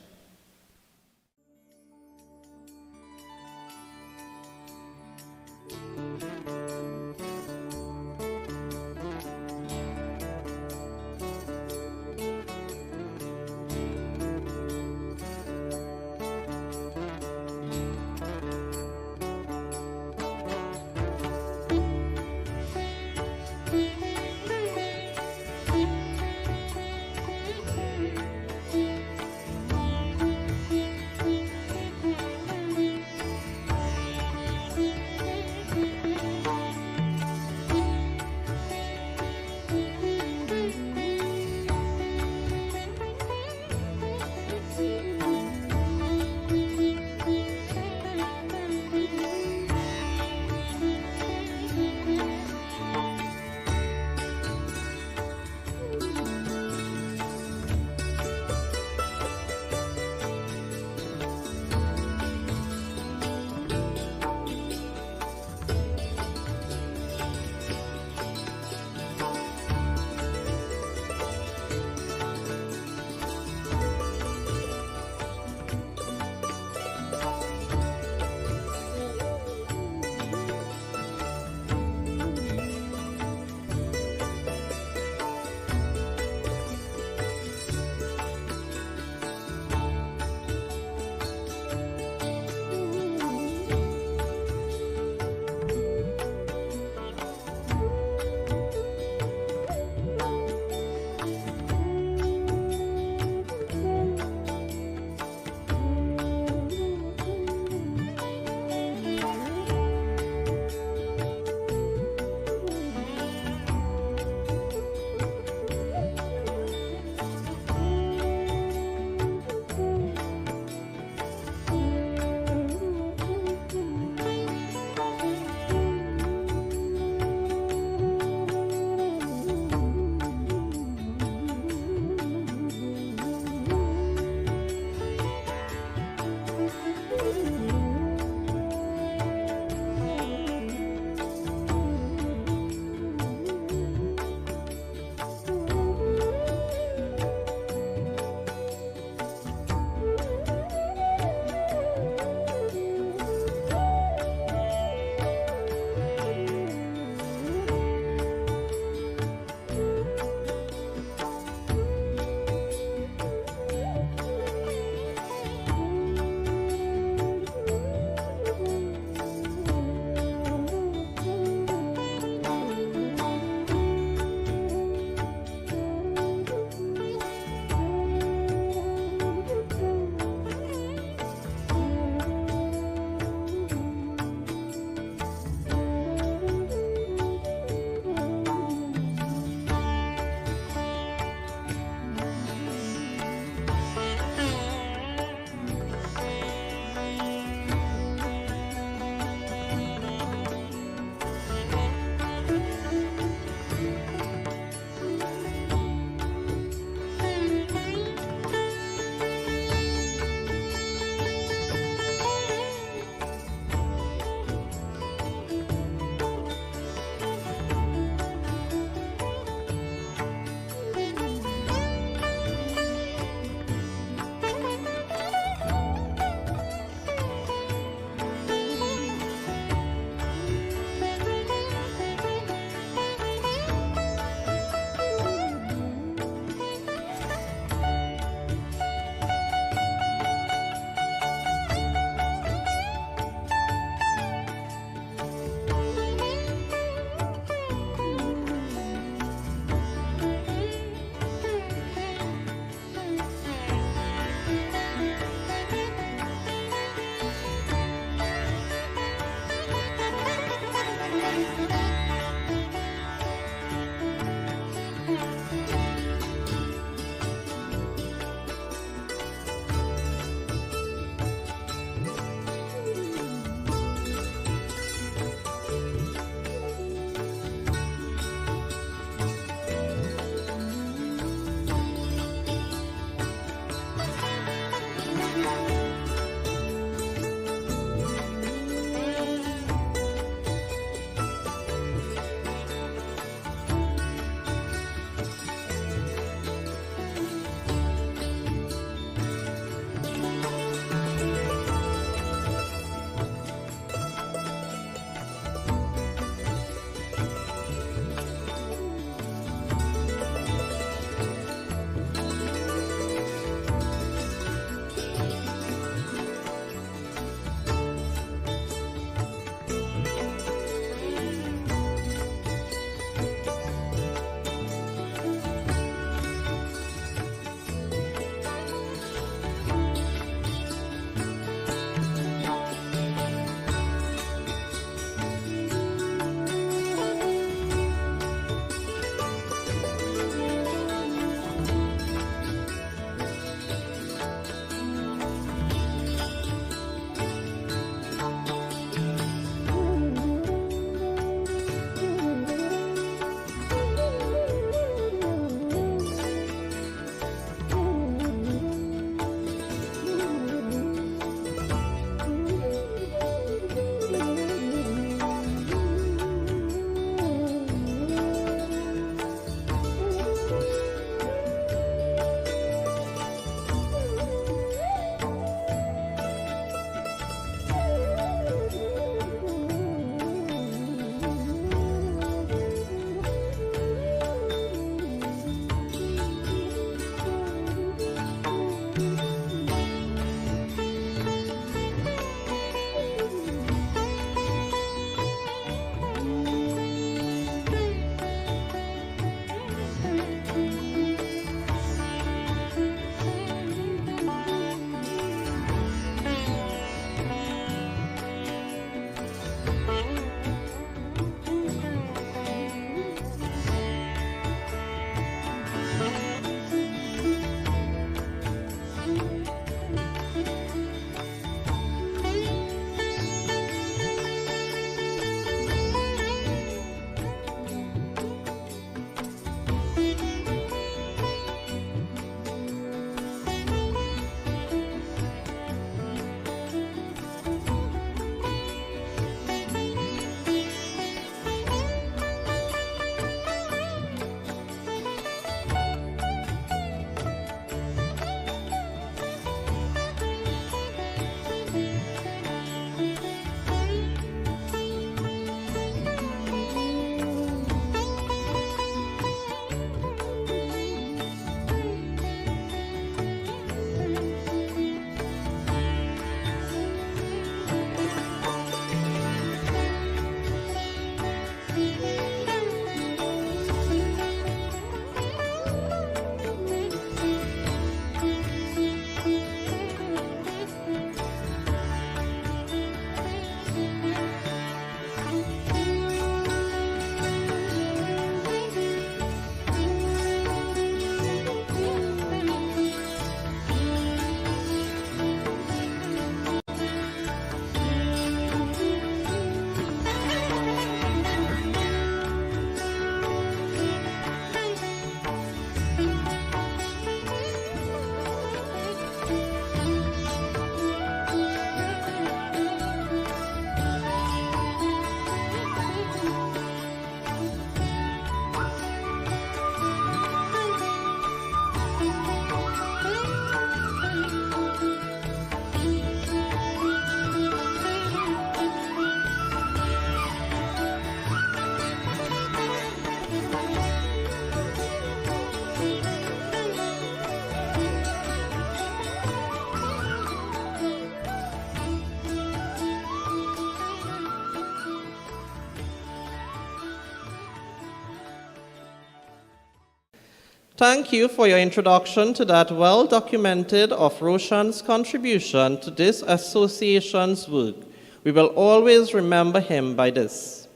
B: Thank you for your introduction to that well documented of Roshan's contribution to this association's work. We will always remember him by this.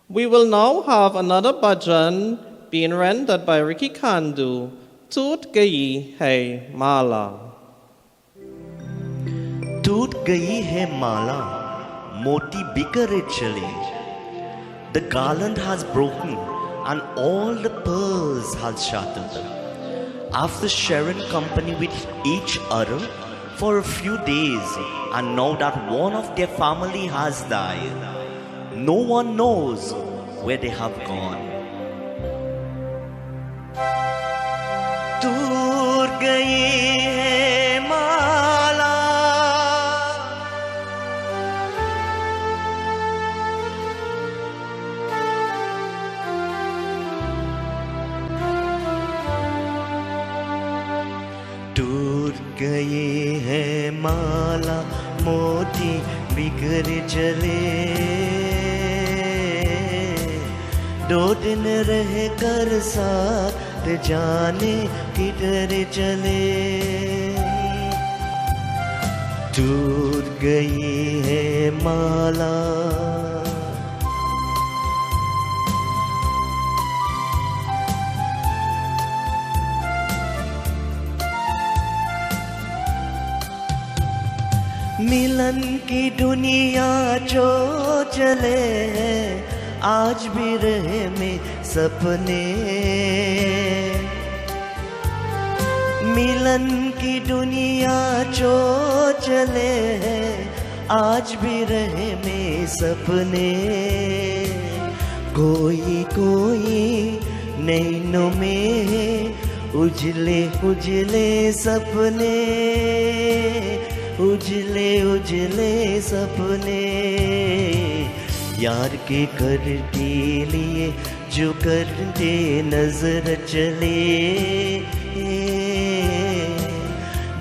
B: We will now have another bhajan being rendered by Ricky Kandu, Toot Gayi Hai Mala.
I: टूट गई है माला मोती बिखरे चले The garland has broken and all the pearls has shattered. After sharing company with each other for a few days, and now that one of their family has died, no one knows where they have gone. टूट गई है माला टूट गई है माला मोती बिखर चले दो दिन रह कर साथ जाने किधर चले टूट गई है माला मिलन की दुनिया जो चले आज भी रहे में सपने मिलन की दुनिया जो चले आज भी रहे में सपने कोई कोई नैनों में उजले उजले सपने उजले उजले सपने यार के करते लिए जो करते नजर चले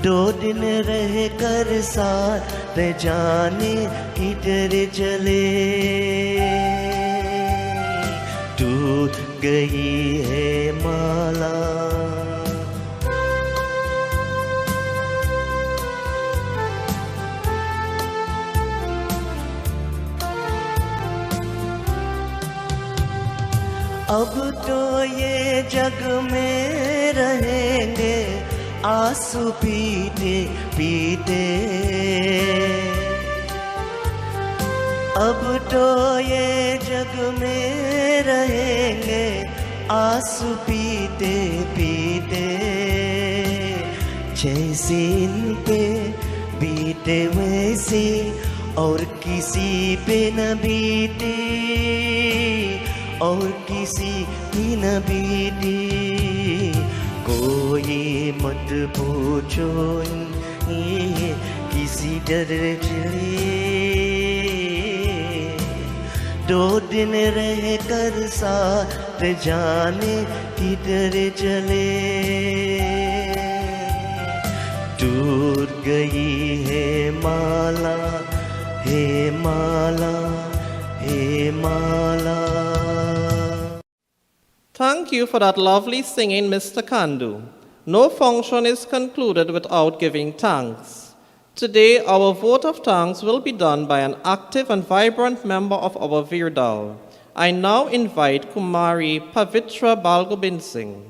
I: दो दिन रह कर साथ जाने किधर चले टूट गई है माला अब तो ये जग में रहेंगे आंसू पीते पीते अब तो ये जग में रहेंगे आंसू पीते पीते जैसे इन पे बीते वैसे और किसी पे न बीते और किसी की न बीती कोई मत पूछो ये किसी डर चले दो दिन रह कर साथ जाने किधर चले टूट गई है माला हे माला हे माला
B: Thank you for that lovely singing, Mr. Kandu. No function is concluded without giving thanks. Today, our vote of thanks will be done by an active and vibrant member of our Virdal. I now invite Kumari Pavitra Balgobinsing.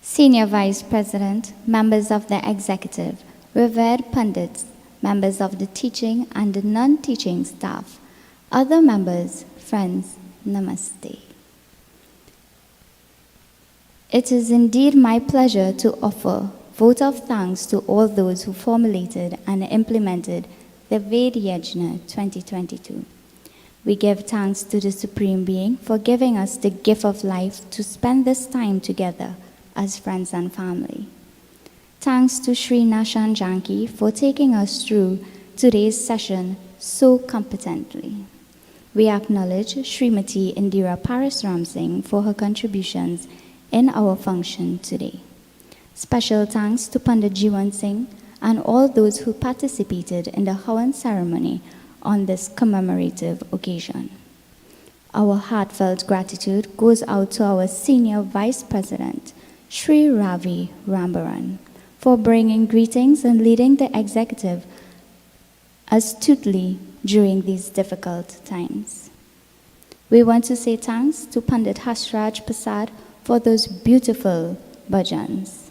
F: Senior Vice President, members of the Executive, revered pundits, members of the teaching and the non-teaching staff, other members, friends, namaste. It is indeed my pleasure to offer vote of thanks to all those who formulated and implemented the Ved Yagna 2022. We give thanks to the Supreme Being for giving us the gift of life to spend this time together as friends and family. Thanks to Shree Nashan Janki for taking us through today's session so competently. We acknowledge Srimati Indira Parasramsingh for her contributions in our function today. Special thanks to Pandit Jiwan Singh and all those who participated in the Hawan ceremony on this commemorative occasion. Our heartfelt gratitude goes out to our Senior Vice President, Shree Ravi Rambaran, for bringing greetings and leading the executive astutely during these difficult times. We want to say thanks to Pandit Hasraj Prasad for those beautiful bhajans.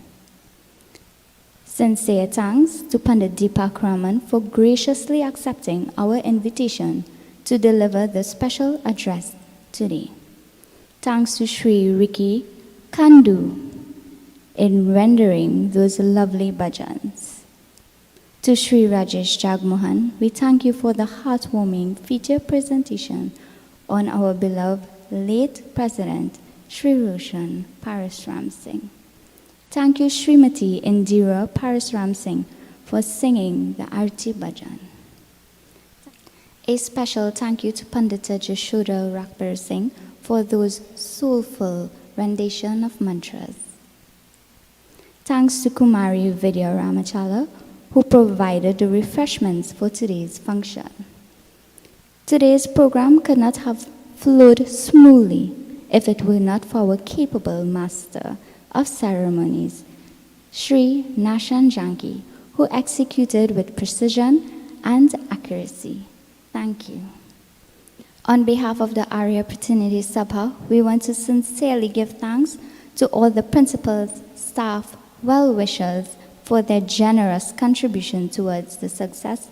F: Sincere thanks to Pandit Deepak Raman for graciously accepting our invitation to deliver the special address today. Thanks to Sri Ricky Kandu in rendering those lovely bhajans. To Sri Rajesh Jagmohan, we thank you for the heartwarming feature presentation on our beloved late President Shree Roshan Parasramsingh. Thank you Srimati Indira Parasramsingh for singing the Arti Bhajan. A special thank you to Pandita Jashoda Rakbar Singh for those soulful rendition of mantras. Thanks to Kumari Vidya Ramachala, who provided the refreshments for today's function. Today's program could not have flowed smoothly if it were not for our capable master of ceremonies, Sri Nashan Janki, who executed with precision and accuracy. Thank you. On behalf of the Arya Pratinidhi Sabha, we want to sincerely give thanks to all the principals, staff, well-wishers for their generous contribution towards the success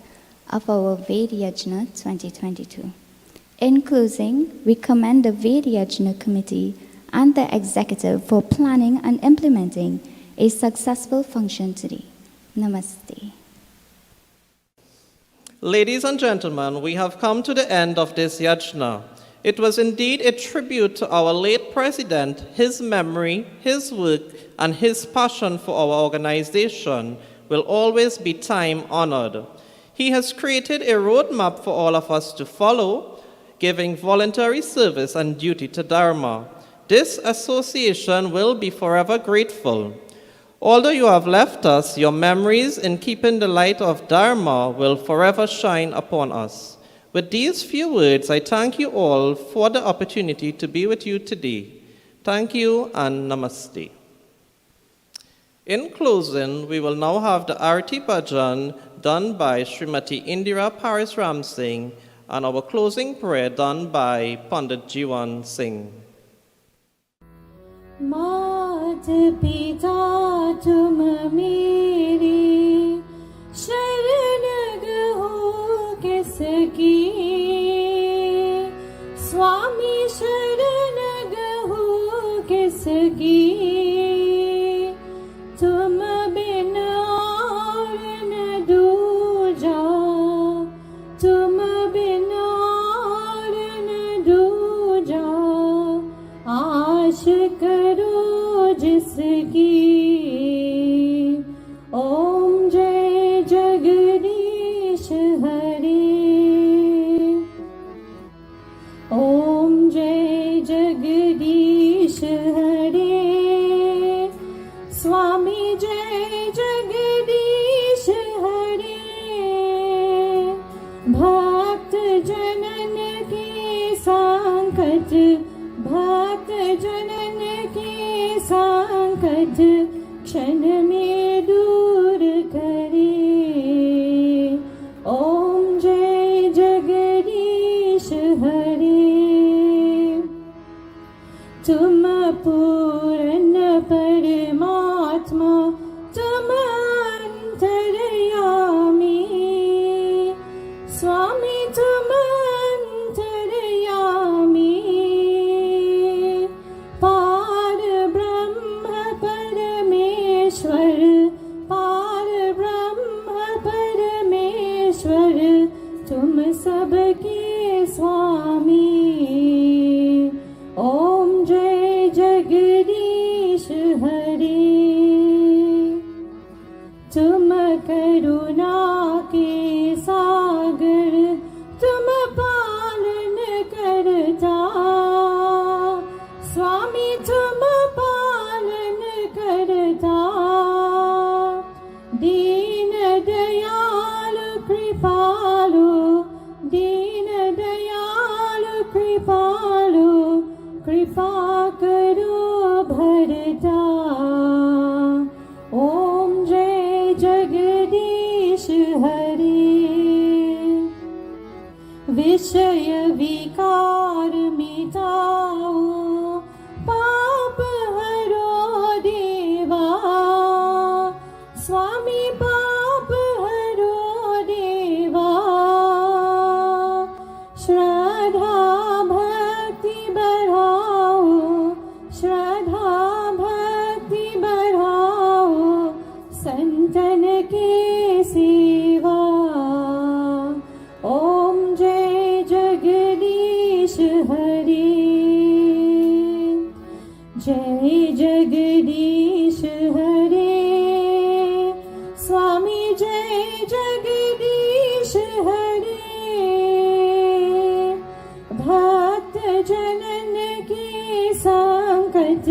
F: of our Ved Yagna 2022. In closing, we commend the Ved Yagna Committee and the executive for planning and implementing a successful function today. Namaste.
B: Ladies and gentlemen, we have come to the end of this yajna. It was indeed a tribute to our late president, his memory, his work, and his passion for our organization will always be time-honored. He has created a roadmap for all of us to follow, giving voluntary service and duty to Dharma. This association will be forever grateful. Although you have left us, your memories in keeping the light of Dharma will forever shine upon us. With these few words, I thank you all for the opportunity to be with you today. Thank you and namaste. In closing, we will now have the Arati Bhajan done by Srimati Indira Parasramsingh and our closing prayer done by Pandit Jiwan Singh.
D: मात पिता तुम मेरी शरण हो किसकी स्वामी शरण हो किसकी तुम बिन और न दूजा तुम बिन और न दूजा आश करो जिसकी ओम जय जगदीश हरे ओम जय जगदीश हरे स्वामी जय जगदीश हरे भक्त जनन के संकट भक्त जनन के संकट क्षण में दूर करे ओम जय जगदीश हरे तुम पूर्ण परमात्मा तुम अंतर्यामी स्वामी तुम अंतर्यामी पार ब्रह्म परमेश्वर तुम सबके स्वामी ओम जय जगदीश हरे तुम करुणा के सागर तुम पालन करता स्वामी तुम पालन करता दीन दयालु कृपालु दीन दयालु कृपालु कृपा करो भरता। ओम जय जगदीश हरे। विषय विकार मिटाओ, पाप हरो देवा। स्वामी पाप हरो देवा। श्रद्धा भक्ति बढ़ाओ, श्रद्धा भक्ति बढ़ाओ, संतन के सेवा। ओम जय जगदीश हरे। जय जगदीश हरे। स्वामी जय जगदीश हरे। भक्त जनन के संकट,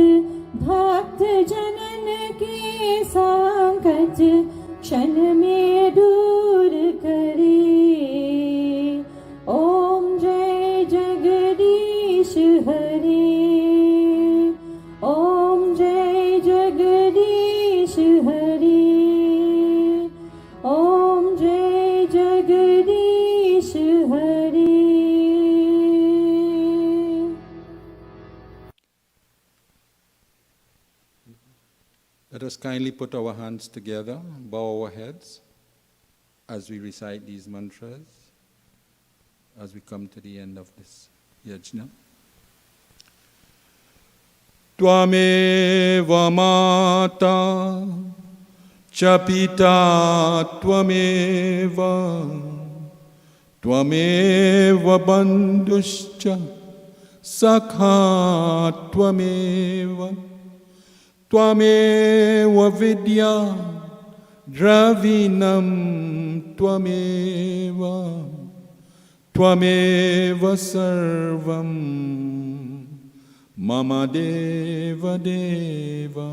D: भक्त जनन के संकट क्षण में दूर करे। ओम जय जगदीश हरे। ओम जय जगदीश हरे। ओम जय जगदीश हरे।
C: Let us kindly put our hands together, bow our heads as we recite these mantras, as we come to the end of this yajna. Tvameva mata cha pita tvameva, tvameva bandhuscha sakha tvameva. Tvameva vidya dravinam tvameva, tvameva sarvam mama deva deva,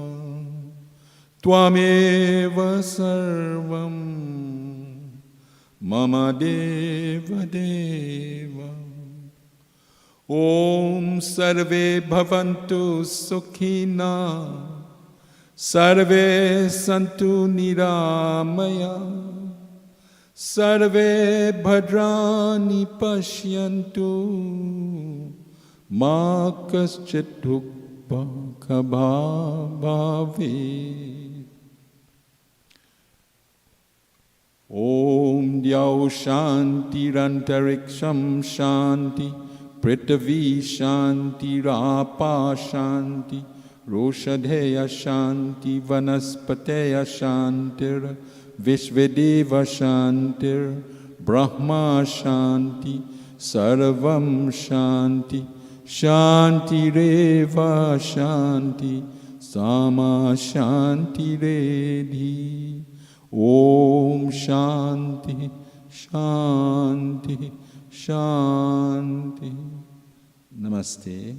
C: tvameva sarvam mama deva deva. Om sarve bhavantu sukhina, sarve santu niramaya, sarve bhadrani pashyantu, ma kaschit dukha bhave. Om Dyau Shanti Rantariksham Shanti, Prithvi Shanti Rapa Shanti, Roshadheya Shanti Vanaspateya Shantir, Vishvedeva Shantir, Brahma Shanti, Sarvam Shanti, Shanti Reva Shanti, Sama Shanti Redhi. Om Shanti, Shanti, Shanti. Namaste.